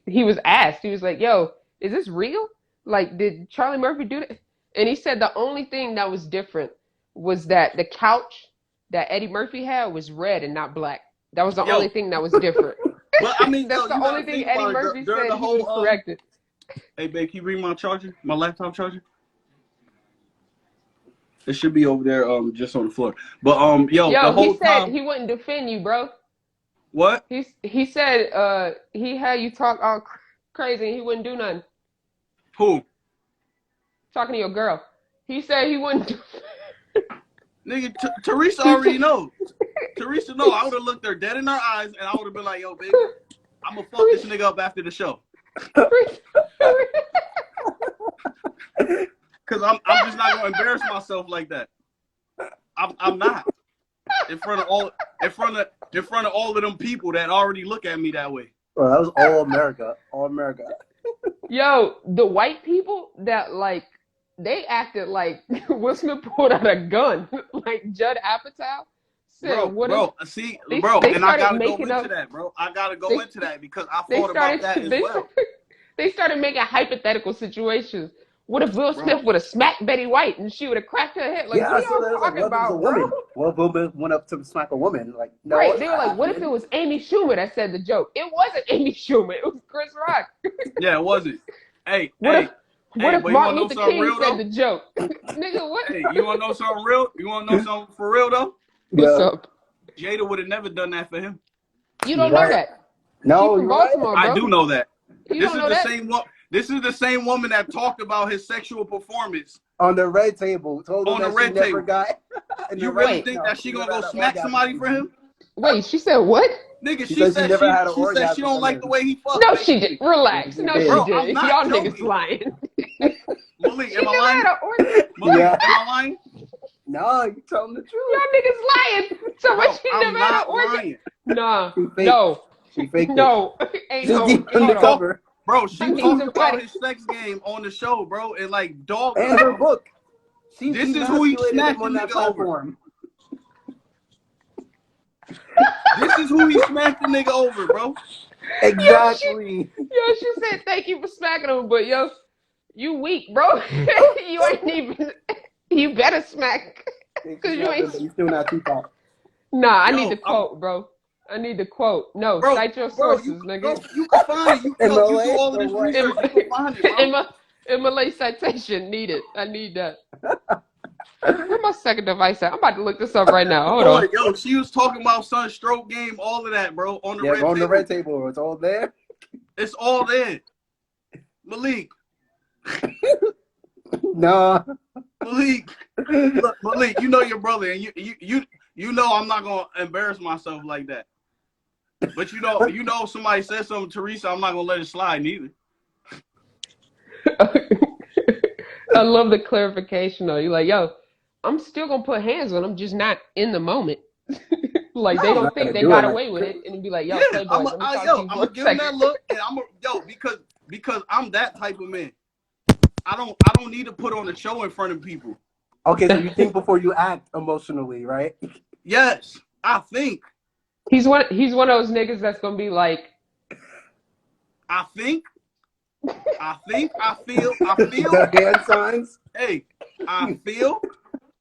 he was asked, he was like, "Yo, is this real? Like, did Charlie Murphy do that?" And he said the only thing that was different was that the couch that Eddie Murphy had was red and not black. That was the only Yo, thing that was different. but I mean, That's yo, the you only gotta thing think Eddie about it. Murphy During said the he was whole, corrected. hey, babe, can you bring my charger, my laptop charger? It should be over there, just on the floor. But yo, the Yo, he whole said time, he wouldn't defend you, bro. what? He said he had you talk all crazy and he wouldn't do nothing. Who? Talking to your girl. He said he wouldn't do Nigga, Teresa already know. Teresa know. I would have looked her dead in her eyes and I would have been like, yo, baby, I'm gonna fuck this nigga up after the show. Cause I'm just not gonna embarrass myself like that. I'm not. In front of all of them people that already look at me that way. Bro, that was all America. All America. Yo, the white people that like they acted like Will Smith pulled out a gun. Like Judd Apatow said, Bro, they and I started gotta go making into up that, bro. I gotta go into that because I they thought about started that as they, well. they started making hypothetical situations. What if Will Bro. Smith would have smacked Betty White and she would have cracked her head? Like, Yeah, what I saw are that. y'all Like, talking what if it was a about, woman? bro? Well, woman went up to smack a woman. Like, no. Right. They were like, what if it was Amy Schumer that said the joke? It wasn't Amy Schumer. It was Chris Rock. Yeah, it wasn't. Hey, What if but you Martin wanna know Luther something King real, said though? the joke? Nigga, what? Hey, you wanna know something real? You wanna know something for real though? What's Yeah. up? Jada would have never done that for him. You don't Right. know that. No, She from you're right. Baltimore, bro. I do know that. You This don't is know the that? same one. This is the same woman that talked about his sexual performance On the red table, told him on that the red she never table. got. You really Wait. think that she gonna never go had an smack orgasm somebody from for him? Wait, she said what? Nigga, She she said said she never had an she said she orgasm don't from like him. the way he fucked. No, she basically. did. Relax. She No, did. she Bro, I'm did. not Y'all joking. niggas lying. Malik, She am I never lying? had an orgasm. Malik, Yeah. am I lying? No, you telling the truth. Y'all niggas lying. So Bro, much she I'm never had an not orgasm. lying. Nah. She faked. No. She faked No. Ain't it. She's no. deep Hold on. undercover. Bro, she I need talked somebody. about his sex game on the show, bro, and like dogged And him, her bro. book. She This is who he demasculated smacked him on the that nigga over. platform. This is who he smacked the nigga over, bro. Exactly. Yo, she said thank you for smacking him, but yo, you weak, bro. You ain't even. You better smack. Cause you ain't. You still not too far. Nah, I Yo, need the quote, bro. I need the quote. No, Bro, cite your bro, sources, nigga. Bro, you can find it. You MLA do all of or this what? research. You can find it, bro. MLA citation needed. I need that. Where my second device at? I'm about to look this up right now. Hold on. Yo, she was talking about son stroke game, all of that, bro, on the Yeah, red on table. the red table. It's all there. It's all there. Malik, No. Malik, look, Malik, you know your brother, and you know I'm not gonna embarrass myself like that. But you know, if somebody says something, Teresa, I'm not gonna let it slide neither. I love the clarification though. You're like, yo, I'm still gonna put hands on them, just not in the moment. Like they No. don't think they got away with it, and it'd be like, yo, Yeah, Playboy, let me talk to you I'm for gonna a give him that second. look, and because I'm that type of man. I don't need to put on a show in front of people. Okay, so you think before you act emotionally, right? Yes, I think. He's one of those niggas that's gonna be like, I think, I feel. The hand signs. Hey, I feel,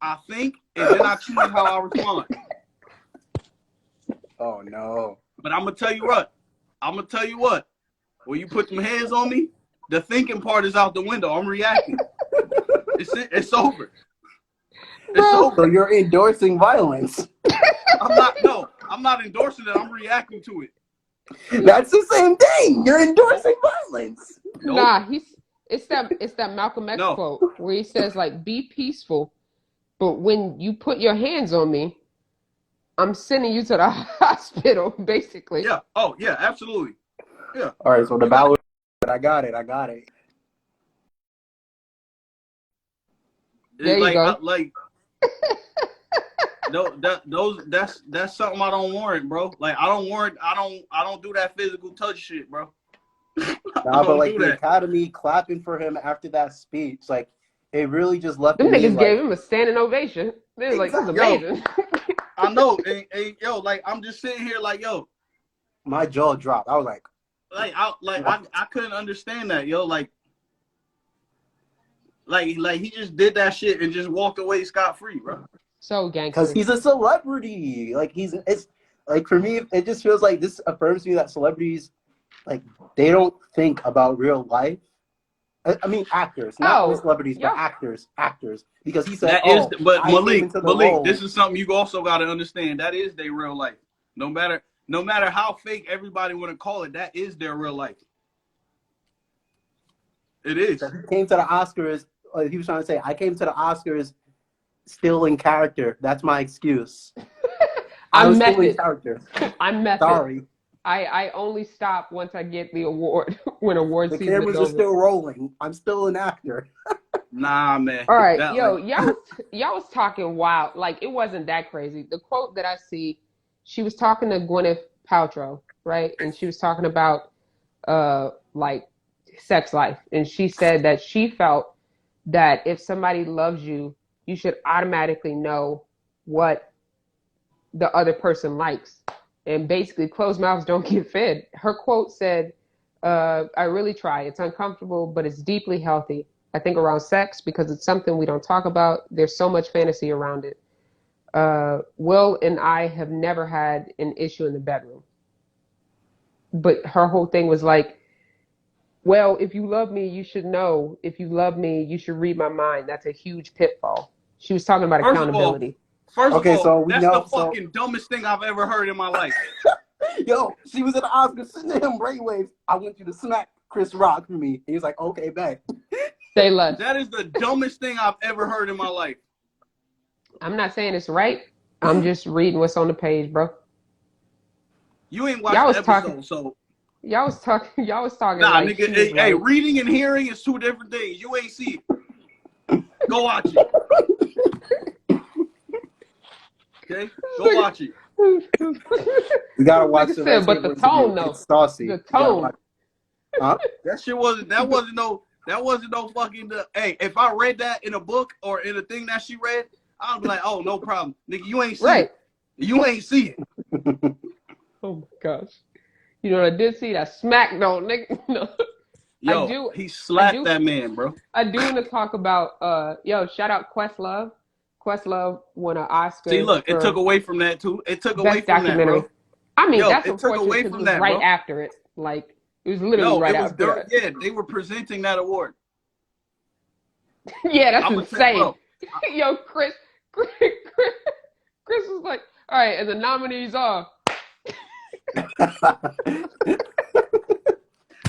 I think, and then I choose how I respond. Oh no. But I'm gonna tell you what. When you put them hands on me, the thinking part is out the window. I'm reacting. It's over. It's So over. you're endorsing violence. I'm not endorsing it. I'm reacting to it. That's the same thing. You're endorsing violence. Nope. nah, it's that Malcolm X No. quote where he says like, be peaceful, but when you put your hands on me, I'm sending you to the hospital, basically. Yeah. Oh, yeah, absolutely. Yeah. All right, so the ballot. I got it. There you go. That's something I don't warrant, bro. Like I don't do that physical touch shit, bro. Nah, but like the Academy clapping for him after that speech, like it really just left Them me niggas like, gave him a standing ovation. They was like, this is Exactly. Yo. amazing. I know, and yo, like I'm just sitting here, like yo, my jaw dropped. I was like, I couldn't understand that, yo, like he just did that shit and just walked away scot free, bro. So because gangster. he's a celebrity. Like it's like for me, it just feels like this affirms to me that celebrities, like, they don't think about real life. I mean, actors, not only celebrities, but yeah. actors. Because he said, That is, "Oh, but I came into the Malik, role." this is something you also got to understand. That is their real life. No matter how fake everybody want to call it, that is their real life. It is. He came to the Oscars. He was trying to say, "I came to the Oscars still in character. That's my excuse. I was still in character." I'm method. Sorry. I only stop once I get the award when award The season is cameras over. are still rolling. I'm still an actor. Nah, man. All right, That, yo, like, y'all was talking wild. Like, it wasn't that crazy. The quote that I see, she was talking to Gwyneth Paltrow, right? And she was talking about like sex life, and she said that she felt that if somebody loves you, you should automatically know what the other person likes. And basically, closed mouths don't get fed. Her quote said, I really try. It's uncomfortable, but it's deeply healthy. I think around sex, because it's something we don't talk about. There's so much fantasy around it. Will and I have never had an issue in the bedroom. But her whole thing was like, well, if you love me, you should know. If you love me, you should read my mind. That's a huge pitfall. She was talking about accountability. First Okay, of all, so we that's know- the fucking dumbest thing I've ever heard in my life. Yo, she was at the Oscars sitting to him brainwaves. I want you to smack Chris Rock for me. He was like, okay, bet. Say less. That is the dumbest thing I've ever heard in my life. I'm not saying it's right. I'm just reading what's on the page, bro. You ain't watched Y'all the was episode, talking. so Y'all was talking. Y'all was talking nah, like nigga. she Hey, was right. reading and hearing is two different things. You ain't see it. Go watch it. Okay, go watch it. We gotta watch Nigga the said, Red but Table the interview. tone, though. It's saucy. The You gotta tone. watch it. Huh? That wasn't no fucking. Hey, if I read that in a book or in a thing that she read, I'd be like, oh, no problem, nigga. You ain't see Right. it. You ain't see it. Oh my gosh. You know what I did see? That smack though, nigga. No. Yo, he slapped that man, bro. I do want to talk about shout out Questlove. Questlove won an Oscar. See, look, for it took away from that too. It took away best from documentary. that, bro. I mean, Yo, that's it took unfortunate away because it from was that, right bro. after it. Like, it was literally No, right it was after that. yeah, they were presenting that award. Yeah, that's I'm insane. Yo, Chris was like, all right, and the nominees are.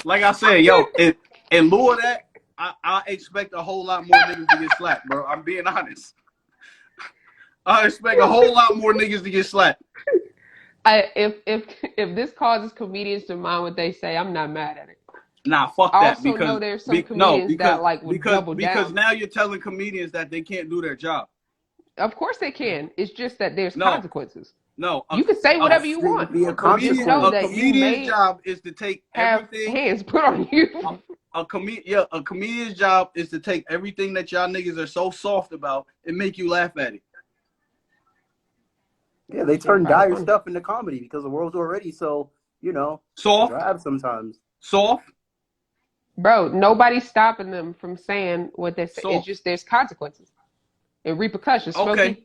Like I said, yo, in lieu of that, I expect a whole lot more niggas to get slapped, bro. I'm being honest. I expect a whole lot more niggas to get slapped. If this causes comedians to mind what they say, I'm not mad at it. Nah, fuck I that. also know there's some comedians that like would double because down. now you're telling comedians that they can't do their job. Of course they can. It's just that there's No. consequences. No, You can say whatever you want. Be a But just know a that you comedian's may job is to take have everything. hands put on you. A comedian's job is to take everything that y'all niggas are so soft about and make you laugh at it. Yeah, they turn dire stuff into comedy because the world's already so, Soft, drab sometimes. soft. Bro, nobody's stopping them from saying what they say. Soft. It's just there's consequences and repercussions. Smokey. Okay.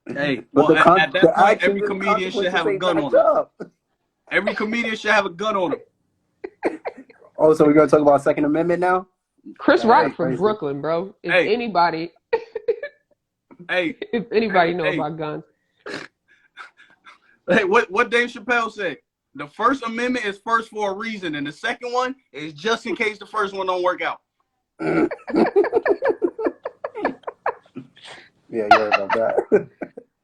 Hey, But well, the at that point, actions every and comedian should have a consequences gun ain't on match him. up. Every comedian should have a gun on him. Oh, so we're gonna talk about Second Amendment now? Chris That Rock ain't from crazy. Brooklyn, bro. If Hey. anybody Hey, know hey. about guns. hey, what Dave Chappelle said? The First Amendment is first for a reason, and the second one is just in case the first one don't work out. Yeah, you're right about that.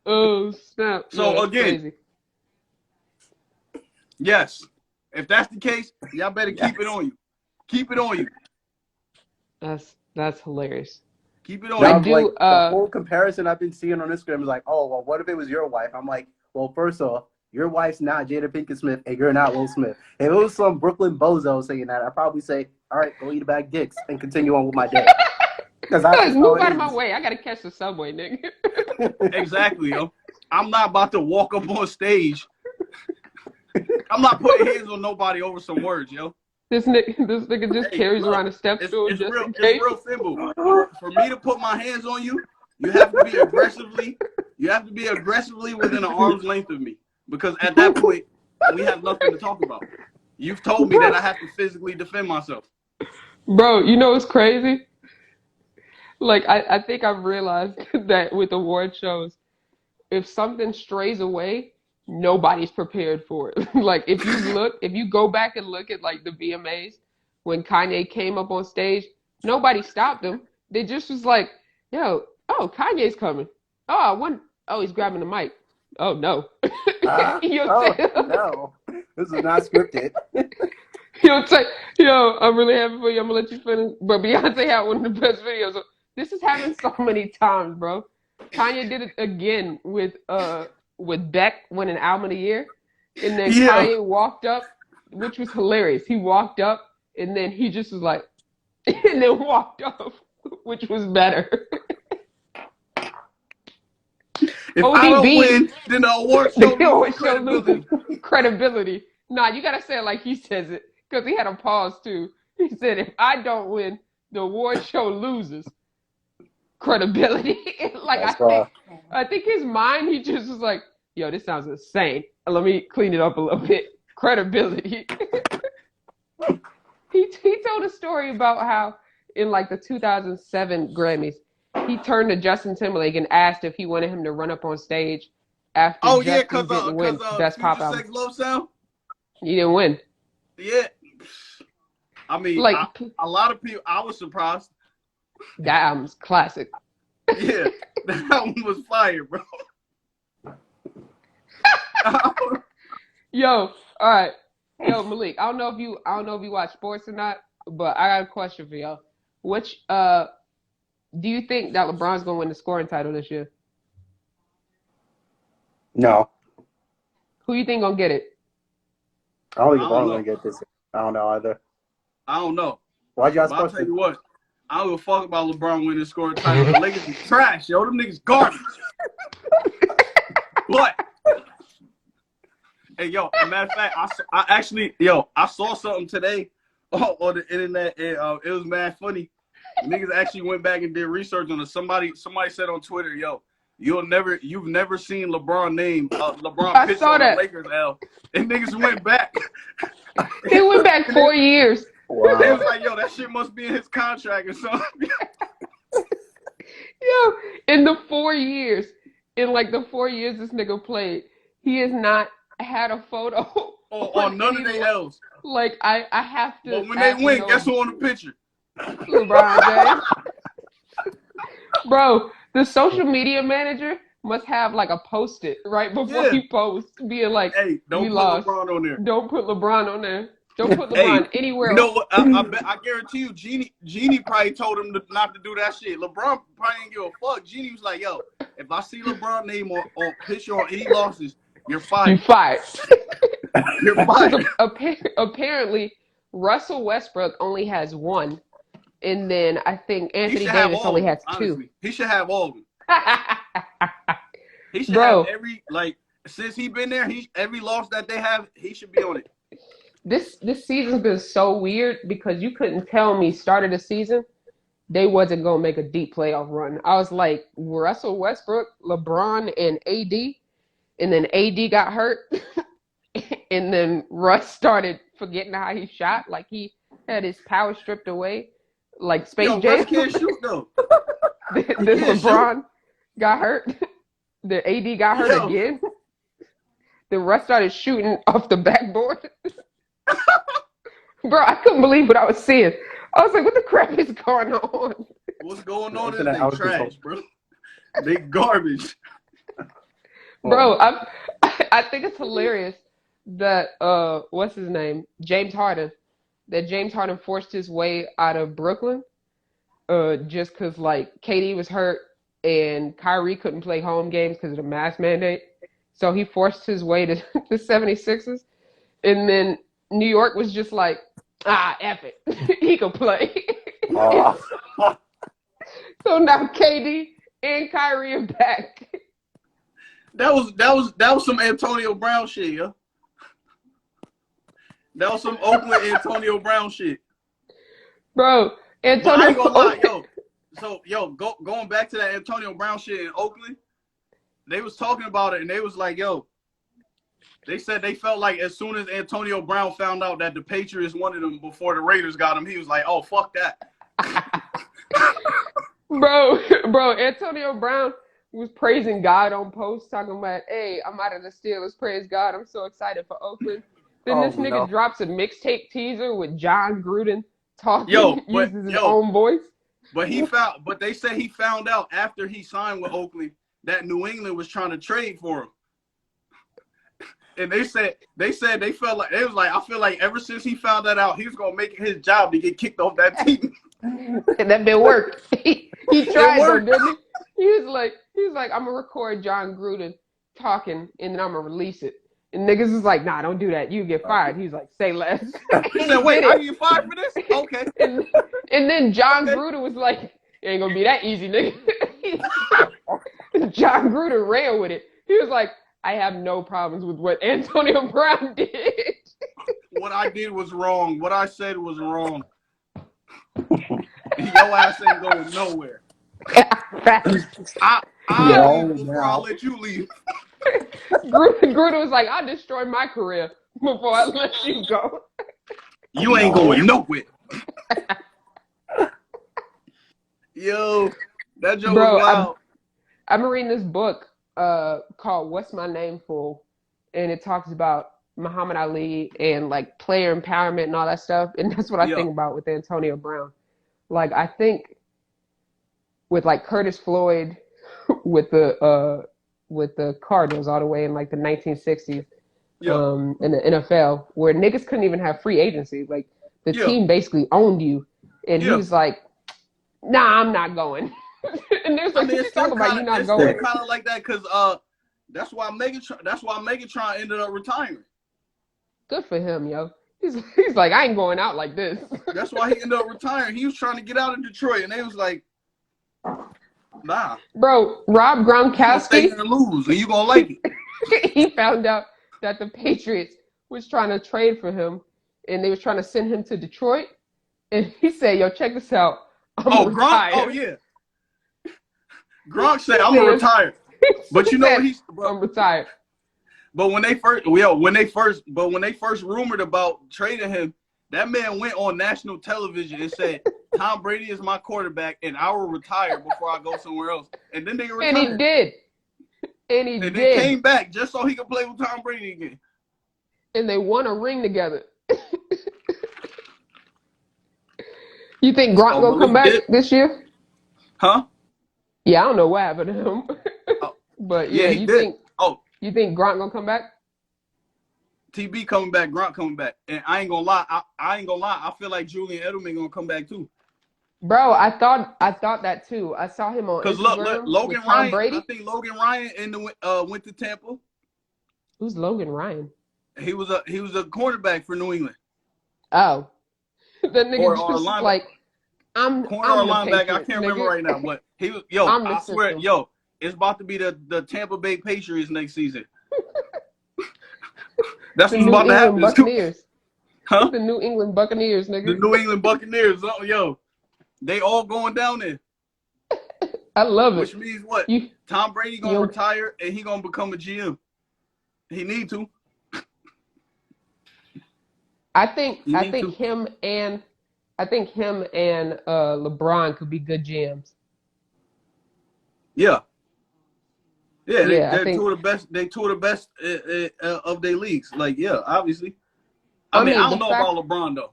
Oh snap! So, that's again, crazy. Yes. If that's the case, y'all better keep it Yes. on you. Keep it on you. That's hilarious. Keep it on Now, you. I do, the whole comparison I've been seeing on Instagram is like, oh, well, what if it was your wife? I'm like, well, first off, your wife's not Jada Pinkett Smith, and you're not Will Smith. If it was some Brooklyn bozo saying that, I'd probably say, all right, go eat a bag of dicks and continue on with my day. Because that's Like, just how move it out of my is. way. I gotta catch the subway, nigga. Exactly, yo. I'm not about to walk up on stage. I'm not putting hands on nobody over some words, yo. This nigga just Hey, carries look, around a step stool just in it's case. real simple. For me to put my hands on you, you have to be aggressively within an arm's length of me. Because at that point, we have nothing to talk about. You've told me that I have to physically defend myself. Bro, you know what's crazy? Like, I think I've realized that with award shows, if something strays away, nobody's prepared for it. Like, if you go back and look at like the VMAs when Kanye came up on stage, nobody stopped him. They just was like, yo, oh, Kanye's coming. Oh, oh, he's grabbing the mic. Oh no. You know Oh, what I'm saying? no. This is not scripted. He'll say, yo, I'm really happy for you. I'm gonna let you finish. But Beyonce had one of the best videos. This has happened so many times, bro. Kanye did it again with Beck winning Album of the Year. And then Yeah. Kanye walked up, which was hilarious. He walked up and then he just was like and then walked off, which was better. If ODB, I don't win, then the award show the award loses show credibility. loses credibility. Nah, you gotta say it like he says it, because he had a pause too. He said, "If I don't win, the award show loses credibility." Like That's I think his mind, he just was like, "Yo, this sounds insane. Let me clean it up a little bit. Credibility." He told a story about how in like the 2007 Grammys, he turned to Justin Timberlake and asked if he wanted him to run up on stage after Oh yeah, Justin didn't win cause Best Pop Future Album. Sex Love Sound. He didn't win. Yeah. I mean, Like a lot of people. I was surprised. that album's classic. Yeah, that one was fire, bro. Yo, all right. Yo, Malik, I don't know if you watch sports or not, but I got a question for y'all. Which do you think that LeBron's gonna win the scoring title this year? No. Who you think gonna get it? I don't think I LeBron's don't going to get this. I don't know either. I don't know. Why'd you ask But I'll tell question? you what. I don't give a fuck about LeBron winning scoring title. The Lakers is trash, yo. Them niggas garbage. But hey, yo, as a matter of fact, I saw something today on the internet, and it was mad funny. Niggas actually went back and did research on it. Somebody said on Twitter, yo, you've never seen LeBron name LeBron I pitch saw on the that. Lakers, L. And niggas went back. He went back 4 years. They was Wow. like, yo, that shit must be in his contract or something. Yo, in the 4 years, in like the 4 years this nigga played, he has not had a photo on none of any their L's. Like I have to. But when I they have to win, know guess who on the picture? LeBron James. Bro, the social media manager must have like a post-it right before Yeah. he posts, being like, Hey, don't "We put lost. LeBron on there. Don't put LeBron on there. Don't put Hey, LeBron anywhere You else." know what? I guarantee you, Genie probably told him not to do that shit. LeBron probably didn't give a fuck. Genie was like, yo, if I see LeBron name or picture on any losses, you're You fired. fired. You're fired. Apparently, Russell Westbrook only has one, and then I think He Anthony should have Davis all only of them, has two. honestly. He should have all of them. He should Bro. have since he been there, every loss that they have, he should be on it. This season's been so weird because you couldn't tell me start of the season they wasn't gonna make a deep playoff run. I was like Russell Westbrook, LeBron, and AD, and then AD got hurt, and then Russ started forgetting how he shot, like he had his power stripped away, like Space Yo, Jam. Russ can't shoot though. Then can't LeBron got hurt. The AD got hurt Yo. again. Then Russ started shooting off the backboard. Bro, I couldn't believe what I was seeing. I was like, what the crap is going on? What's going on is Internet they out of trash, bro. They garbage. Bro, I think it's hilarious that what's his name? James Harden. That James Harden forced his way out of Brooklyn just because like KD was hurt and Kyrie couldn't play home games because of the mask mandate. So he forced his way to the 76ers. And then New York was just like, Ah, F it. He can play. Oh. So now KD and Kyrie are back. That was some Antonio Brown shit, yo. That was some Oakland Antonio Brown shit. Bro, But I Antonio ain't gonna lie, yo. So going back to that Antonio Brown shit in Oakland, they was talking about it and they was like, yo, they said they felt like as soon as Antonio Brown found out that the Patriots wanted him before the Raiders got him, he was like, oh, fuck that. Bro, Antonio Brown was praising God on post, talking about, hey, I'm out of the Steelers, praise God, I'm so excited for Oakland. Then Oh, this nigga no. drops a mixtape teaser with John Gruden talking, But uses his own voice. but they said he found out after he signed with Oakland that New England was trying to trade for him. And they said they felt like they was like, I feel like ever since he found that out, he was gonna make it his job to get kicked off that team. And that didn't work. He tried though, worked. didn't he? He was like, I'm gonna record John Gruden talking and then I'm gonna release it. And niggas was like, nah, don't do that. You get fired. He was like, say less. He said, wait, I get fired for this? Okay. And then John Gruden was like, it ain't gonna be that easy, nigga. John Gruden ran with it. He was like, I have no problems with what Antonio Brown did. What I did was wrong. What I said was wrong. Your ass ain't going nowhere. I'll leave before I let you leave. Gruden was like, I'll destroy my career before I let you go. You ain't going nowhere. Yo, that joke was wild. I'm reading this book called What's My Name For? And it talks about Muhammad Ali and like player empowerment and all that stuff. And that's what I think about with Antonio Brown. Like, I think with like Curtis Floyd with the Cardinals all the way in like the 1960s in the NFL, where niggas couldn't even have free agency. Like the team basically owned you. And he was like, nah, I'm not going. And there's like, it's talking about you not going. It's kind of like that because that's why Megatron ended up retiring. Good for him, yo. He's like, I ain't going out like this. That's why he ended up retiring. He was trying to get out of Detroit, and they was like, nah. Bro, Rob Gronkowski. You're gonna lose, and you gonna like it. He found out that the Patriots was trying to trade for him, and they was trying to send him to Detroit. And he said, yo, check this out. I'm retired. Gronk? Oh, yeah. Gronk said, I'm gonna retire. But you know what I'm retired. But when they first rumored about trading him, that man went on national television and said, Tom Brady is my quarterback and I will retire before I go somewhere else. And then they retired. And he did. And they came back just so he could play with Tom Brady again. And they won a ring together. You think Gronk gonna come back this year? Huh? Yeah, I don't know what happened to him. But yeah, he did. You think Gronk gonna come back? TB coming back, Gronk coming back. And I ain't gonna lie, I feel like Julian Edelman gonna come back too. Bro, I thought that too. I saw him on Instagram. Because Logan Ryan, Brady. I think Logan Ryan went to Tampa. Who's Logan Ryan? He was a cornerback for New England. Oh, the nigga just like I'm linebacker. I can't remember right now, but he was. Yo, I swear, yo, it's about to be the Tampa Bay Patriots next season. That's what's about to happen. Buccaneers. Huh? The New England Buccaneers, nigga. The New England Buccaneers. Yo, they all going down there. I love it. Which means what? Tom Brady gonna retire and he gonna become a GM. He need to. I think him and LeBron could be good GMs. Yeah. They're two of the best. They two of the best of their leagues. Like, yeah, obviously. I mean, I don't know about LeBron though.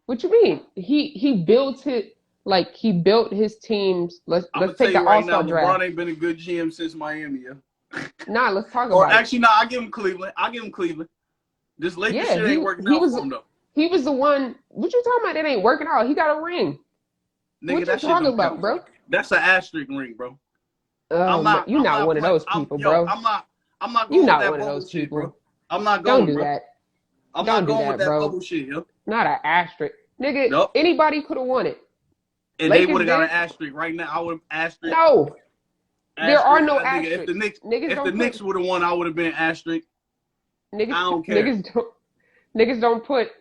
What you mean? He built it like he built his teams. Let's take the All-Star draft. LeBron ain't been a good GM since Miami. Yeah. Nah, let's talk about. Or actually, nah, I give him Cleveland. This Lakers shit ain't working out for him though. He was the one. What you talking about? That ain't working out. He got a ring. Nigga, what you talking about, bro? That's an asterisk ring, bro. You're not one of those people, bro. I'm not. You're not one of those people. Bro. I'm not going. Don't do that. I'm Don't not do going with that, that bro. bubble shit, yo. Not an asterisk. Nigga, Nope. anybody could have won it. And they Lakers would have got an did. asterisk right now. I would have asterisk. No. There are no Nigga, if the asterisks. Knicks would have won, I would have been asterisk. I don't care. Niggas don't put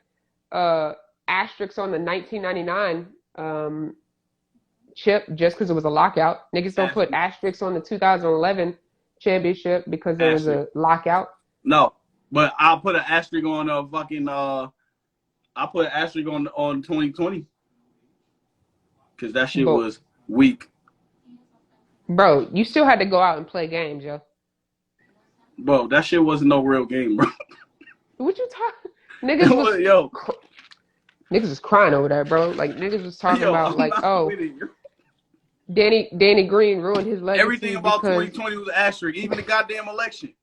asterisks on the 1999 chip just because it was a lockout. Niggas don't put asterisks on the 2011 championship because there was a lockout. No, but I'll put an asterisk on fucking I'll put an asterisk on 2020 because that shit was weak. Bro, you still had to go out and play games, yo. Bro, that shit wasn't no real game, bro. What you talking? Niggas was crying over that, bro. Like niggas was talking about like, oh, Danny Green ruined his legacy. Everything about 2020 was asterisk, even the goddamn election.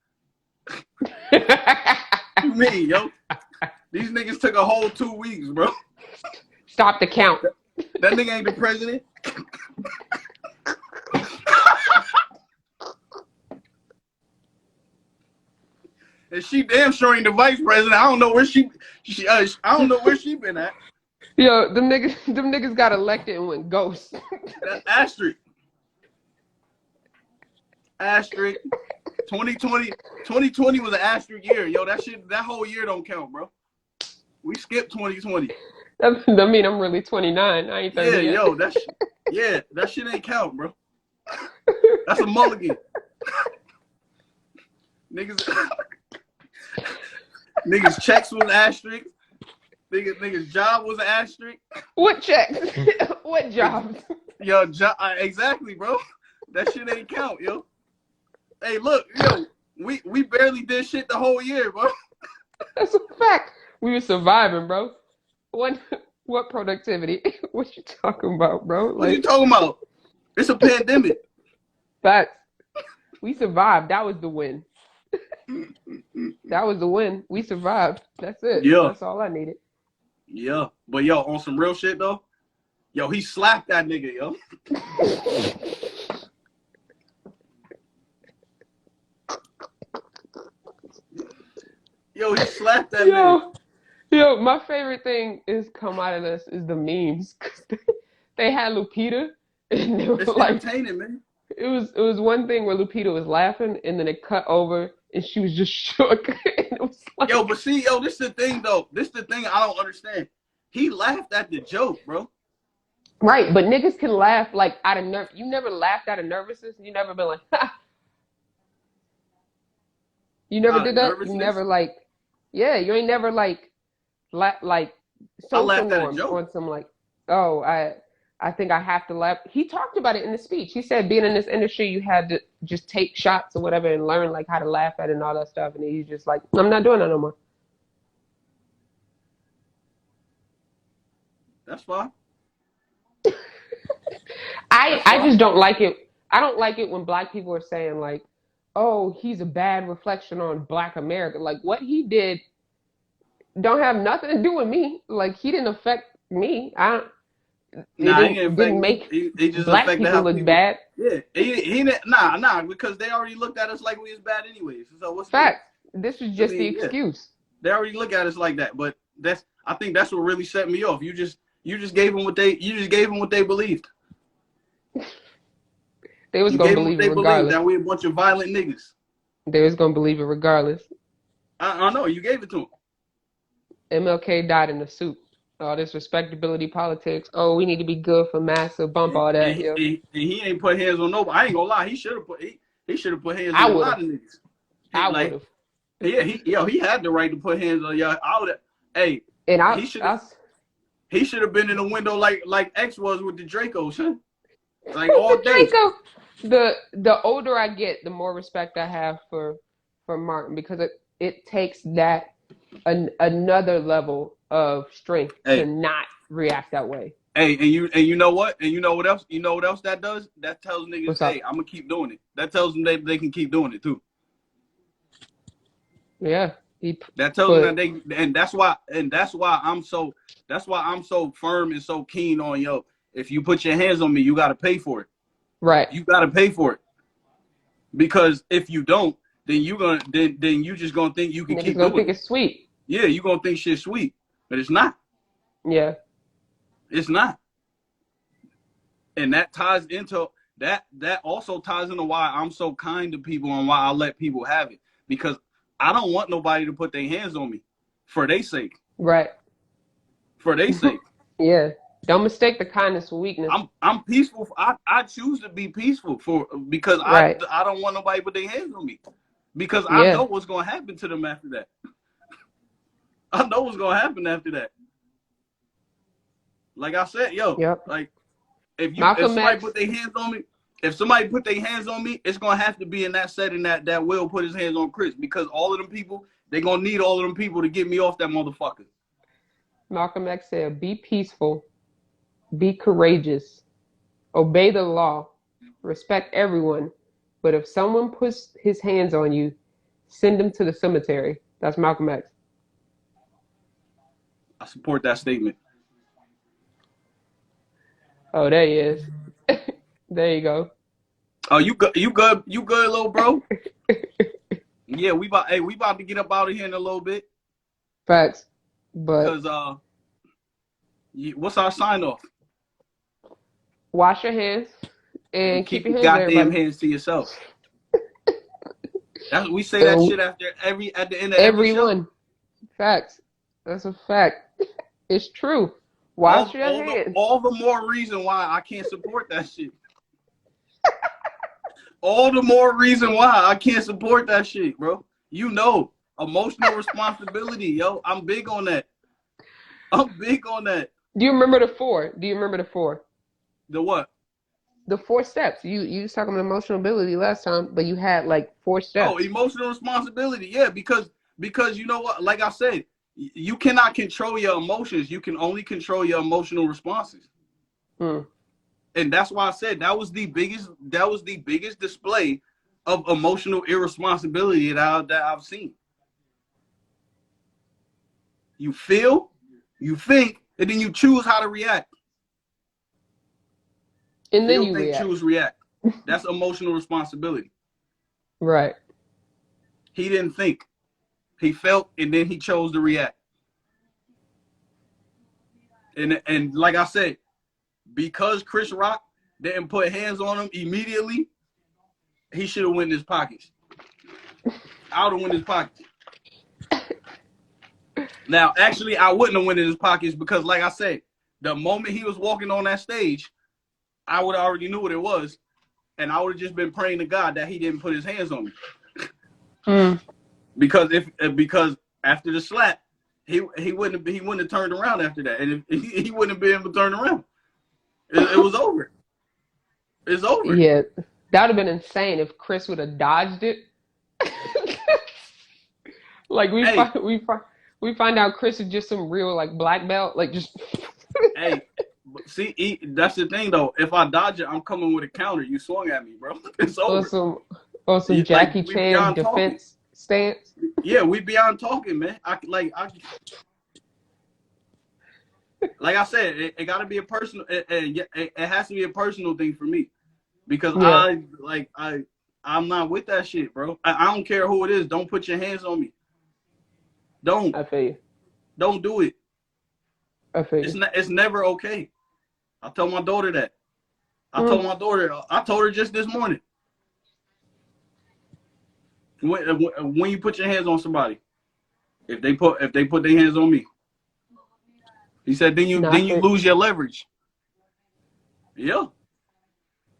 Me, yo. These niggas took a whole 2 weeks, bro. Stop the count. That nigga ain't the president. And she damn sure ain't the vice president. I don't know where she I don't know where she been at. Yo, them niggas got elected and went ghost. Asterisk. 2020 was an asterisk year. Yo, that whole year don't count, bro. We skipped 2020. That mean I'm really 29. I ain't 30 yet. Yo, that shit ain't count, bro. That's a mulligan. Niggas checks was asterisk. Niggas job was an asterisk. What checks? What jobs? Yo, exactly, bro. That shit ain't count, yo. Hey, look, yo, we barely did shit the whole year, bro. That's a fact. We were surviving, bro. What productivity? What you talking about, bro? Like, what you talking about? It's a pandemic. Facts. We survived. That was the win. That was the win. We survived. That's it. Yeah. That's all I needed. Yeah. But yo, on some real shit though, yo, he slapped that nigga, yo. Yo, he slapped that nigga. Yo, my favorite thing is come out of this is the memes. They had Lupita and they were it's like entertaining, man. It was one thing where Lupita was laughing and then it cut over and she was just shook. And it was like, yo, but see, yo, this is the thing though. This is the thing I don't understand. He laughed at the joke, bro. Right, but niggas can laugh like out of nerve. You never laughed out of nervousness. You never been like, ha. You never did that. You never like, yeah. You ain't never like social norms on some like, oh, I think I have to laugh. He talked about it in the speech. He said being in this industry, you had to just take shots or whatever and learn like how to laugh at it and all that stuff. And he's just like, I'm not doing that no more. That's fine. I just don't like it. I don't like it when black people are saying like, oh, he's a bad reflection on Black America. Like what he did don't have nothing to do with me. Like he didn't affect me. Didn't make he just black people look bad. Yeah, he nah, because they already looked at us like we was bad anyways. So what's fact? This was just the excuse. Yeah. They already look at us like that, but I think that's what really set me off. You just gave them what they believed. They was gonna believe it regardless. That we a bunch of violent niggas. They was gonna believe it regardless. I know you gave it to them. MLK died in the soup. All this respectability politics. Oh, we need to be good for massa. Bump all that. And he ain't put hands on nobody. I ain't gonna lie. He should have put hands on a lot of niggas. I would have. Yeah, he had the right to put hands on y'all. I would have. Hey, and he should have been in the window like X was with the Dracos, huh? Like all day. Draco. The older I get, the more respect I have for Martin because it takes that another level of strength to not react that way. Hey, and you know what? And you know what else? You know what else that does? That tells niggas, hey, I'm gonna keep doing it. That tells them they can keep doing it too. Yeah. That tells them that that's why I'm so firm and so keen on yo. If you put your hands on me, you gotta pay for it. Right. You gotta pay for it. Because if you don't, then you just gonna think you can keep doing it. Think it's sweet. yeah, you gonna think shit sweet, but it's not. Yeah. It's not. And that ties into that. That also ties into why I'm so kind to people and why I let people have it, because I don't want nobody to put their hands on me for their sake. Right. For their sake. Yeah. Don't mistake the kindness for weakness. I'm peaceful. I choose to be peaceful because Right. I don't want nobody to put their hands on me, because I Yeah. know what's gonna happen to them after that. I know what's gonna happen after that. Like I said, yo, Yep. like if Malcolm somebody X. put their hands on me, if somebody put their hands on me, it's gonna have to be in that setting that Will put his hands on Chris, because all of them people, they gonna need all of them people to get me off that motherfucker. Malcolm X said, "Be peaceful, be courageous, obey the law, respect everyone. But if someone puts his hands on you, send him to the cemetery." That's Malcolm X. I support that statement. Oh, there he is. There you go. Oh, you good, little bro? Yeah, we about to get up out of here in a little bit. Facts. But Because what's our sign off? wash your hands and keep your hands, goddamn everybody. hands to yourself. We say that shit at the end of every show. Everyone. Facts. That's a fact. It's true. Wash your hands. All the more reason why I can't support that shit. All the more reason why I can't support that shit, bro. You know, emotional responsibility, yo. I'm big on that. I'm big on that. Do you remember the 4? Do you remember the 4? The what? The 4 steps. You was talking about emotional ability last time, but you had like 4 steps. Oh, emotional responsibility. Yeah, because you know what? Like I said, you cannot control your emotions. You can only control your emotional responses. Hmm. And that's why I said that was the biggest display of emotional irresponsibility that I've seen. You feel, you think, and then you choose how to react. And then Feel, you think, react. choose, react. That's emotional responsibility. Right. He didn't think. He felt, and then he chose to react. And like I said, because Chris Rock didn't put hands on him immediately, he should have went in his pockets. I would have went in his pockets. Now, actually, I wouldn't have went in his pockets because, like I said, the moment he was walking on that stage, I would have already knew what it was, and I would have just been praying to God that he didn't put his hands on me. Mm. Because after the slap, he wouldn't have turned around after that, and he wouldn't have been able to turn around. It was over. It's over. Yeah, that would have been insane if Chris would have dodged it. Like we find out Chris is just some real like black belt, like just. Hey, see, that's the thing though. If I dodge it, I'm coming with a counter. You swung at me, bro. It's over. Or some Jackie Chan defense stance. Yeah, we beyond talking, man. Like I said, it got to be a personal. It has to be a personal thing for me, because I'm not with that shit, bro. I don't care who it is. Don't put your hands on me. Don't. I feel you. Don't do it. I feel you. It's never okay. I told my daughter that. I told her just this morning. When you put your hands on somebody, if they put their hands on me, he said, then you lose your leverage. Yeah.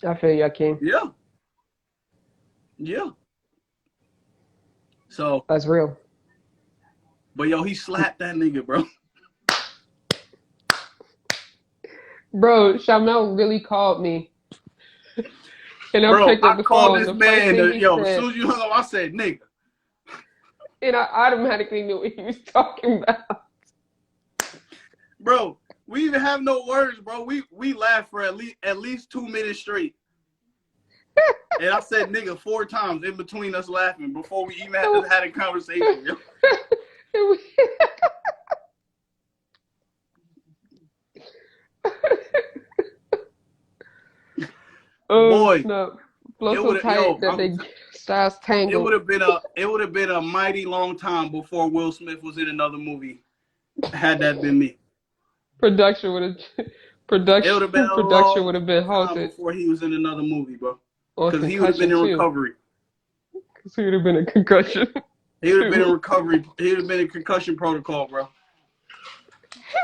I feel you, Akeem. Yeah. Yeah. So that's real. But yo, he slapped that nigga, bro. Bro, Shamel really called me. And I picked up the called phone. this The man. first thing he As said, soon as you hung up, I said, nigga. and I automatically knew what he was talking about. Bro, we even have no words, bro. We laughed for at least 2 minutes straight. And I said nigga 4 times in between us laughing before we even had a conversation. Yo. Oh, boy, no. Flow so tight that they Styles Tangled. It would have been a mighty long time before Will Smith was in another movie. Had that been me, Production would have it would have been a production long would have been time halted before he was in another movie, bro. on Because he would have been concussion in too. recovery. Because he would have been a concussion. He would have been in too. recovery. He would have been in concussion protocol, bro.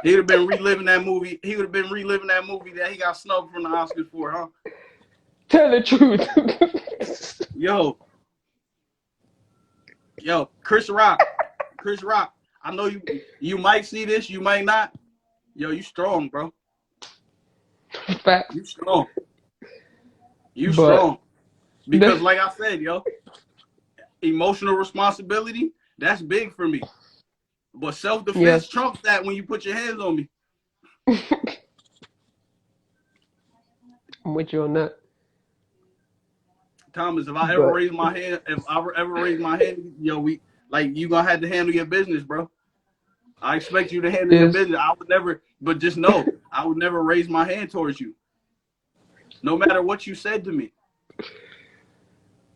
He would have been reliving that movie. He would have been reliving that movie that he got snubbed from the Oscars for, huh? Tell the truth. Yo, Chris Rock. I know you might see this, you might not. Yo, you strong, bro. Fact. You strong. You But- strong. Because like I said, yo, emotional responsibility, that's big for me. But self-defense trumps that when you put your hands on me. I'm with you on that. Thomas, if I ever raise my hand, yo, you gonna have to handle your business, bro. I expect you to handle your business. I would never, but just know, I would never raise my hand towards you. No matter what you said to me.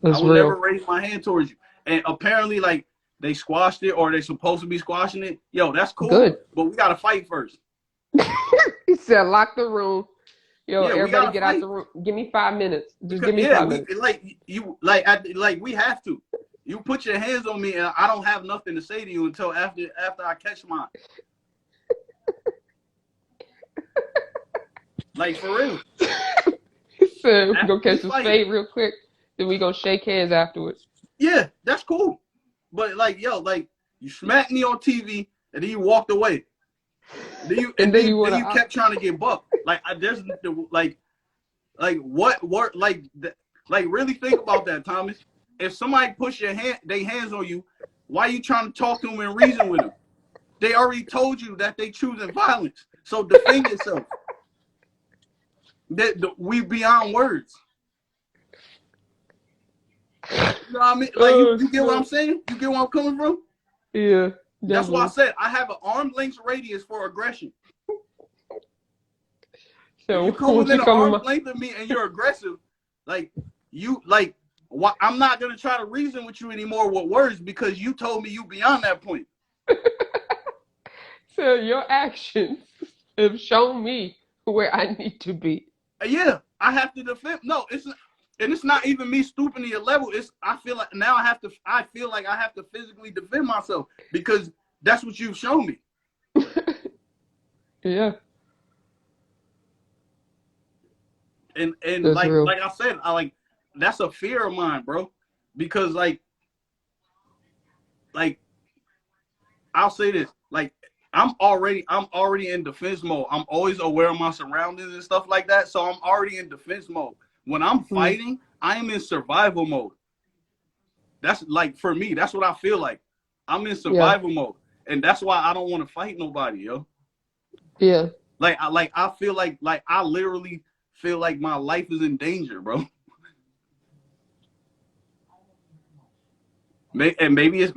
That's I would real. never raise my hand towards you. And apparently, like, they squashed it or they supposed to be squashing it. Yo, that's cool. Good. But we gotta fight first. He said, lock the room. Yo, Yeah, we everybody gotta get fight. out the room. Give me 5 minutes. Just Because, give me 5 minutes. We have to. You put your hands on me, and I don't have nothing to say to you until after I catch mine. Like, for real. He said, we're After going to catch we this fight. fade real quick. Then we going to shake hands afterwards. Yeah, that's cool. But, like, yo, like, you smacked me on TV, and then you walked away. Then you kept trying to get bucked. Like, really think about that, Thomas. If somebody push their hands on you, why are you trying to talk to them and reason with them? They already told you that they choosing violence. So defend yourself. We beyond words. You know what I mean? Like, you get what I'm saying? You get where I'm coming from? Yeah. That's why I said I have an arm's length radius for aggression. So if you come within an arm's length of me and you're aggressive, I'm not gonna try to reason with you anymore with words because you told me you beyond that point. So your actions have shown me where I need to be. Yeah, I have to defend. No, it's not even me stooping to your level. I feel like I have to physically defend myself because that's what you've shown me. Yeah. And That's like real. I said, that's a fear of mine, bro. Because like I'll say this, like I'm already in defense mode. I'm always aware of my surroundings and stuff like that. So I'm already in defense mode. When I'm fighting, I am in survival mode. That's like, for me, that's what I feel like. I'm in survival mode. And that's why I don't want to fight nobody, yo. Yeah. I feel like I literally feel like my life is in danger, bro. And maybe it's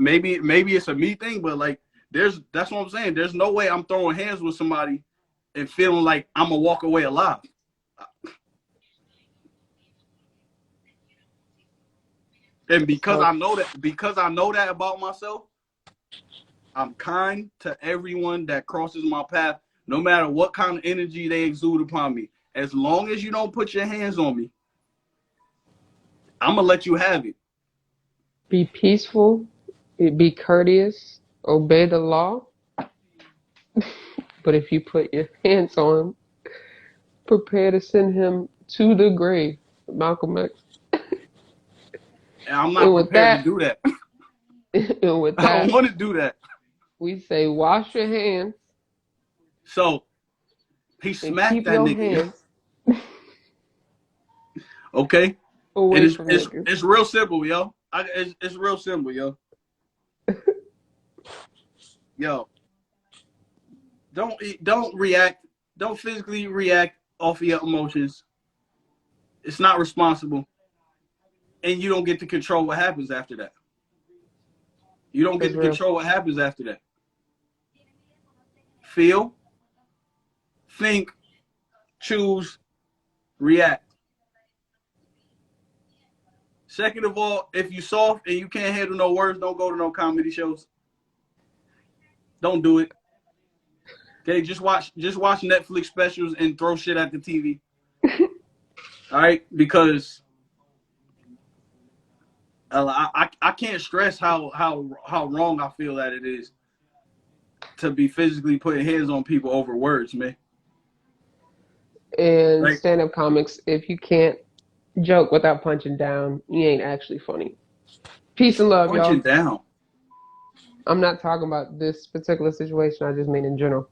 a me thing, but like that's what I'm saying. There's no way I'm throwing hands with somebody and feeling like I'm gonna walk away alive. And because I know that about myself, I'm kind to everyone that crosses my path, no matter what kind of energy they exude upon me. As long as you don't put your hands on me, I'm gonna let you have it. Be peaceful, be courteous, obey the law. But if you put your hands on him, prepare to send him to the grave. Malcolm X. And I'm not prepared to do that. And with I that, don't want to do that. we say wash your hands. So he smacked keep that your nigga. hands okay? away from niggas. It's real simple, yo. It's real simple, yo. Yo. Don't react. Don't physically react off of your emotions. It's not responsible. And you don't get to control what happens after that. You don't get to control what happens after that. Feel, think, choose, react. Second of all, if you soft and you can't handle no words, don't go to no comedy shows. Don't do it. Okay, just watch Netflix specials and throw shit at the TV. All right, because I can't stress how wrong I feel that it is to be physically putting hands on people over words, man. And Like, stand-up comics, if you can't joke without punching down, you ain't actually funny. Peace and love, punching y'all. down. I'm not talking about this particular situation. I just mean in general.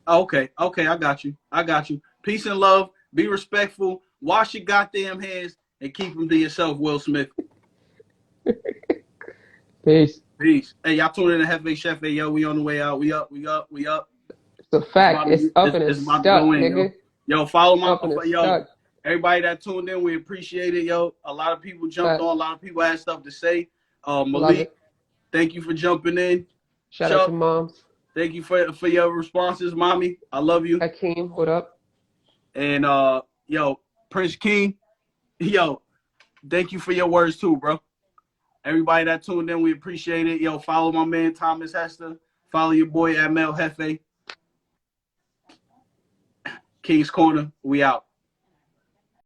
Okay, I got you. Peace and love. Be respectful. Wash your goddamn hands and keep them to yourself, Will Smith. Peace. Peace. Hey, y'all tuning in to Hefe Chef. Hey, yo, we on the way out. We up. It's a fact. It's up and it's stuck, nigga. Yo, follow my Up and it's yo. stuck. Everybody that tuned in, we appreciate it, yo. A lot of people jumped on. A lot of people had stuff to say. Malik, thank you for jumping in. Shout out to moms. Thank you for your responses, mommy. I love you. Hakeem, what up? And yo, Prince King, yo, thank you for your words too, bro. Everybody that tuned in, we appreciate it. Yo, follow my man Thomas Hester. Follow your boy at Mel Hefe. King's Corner, we out.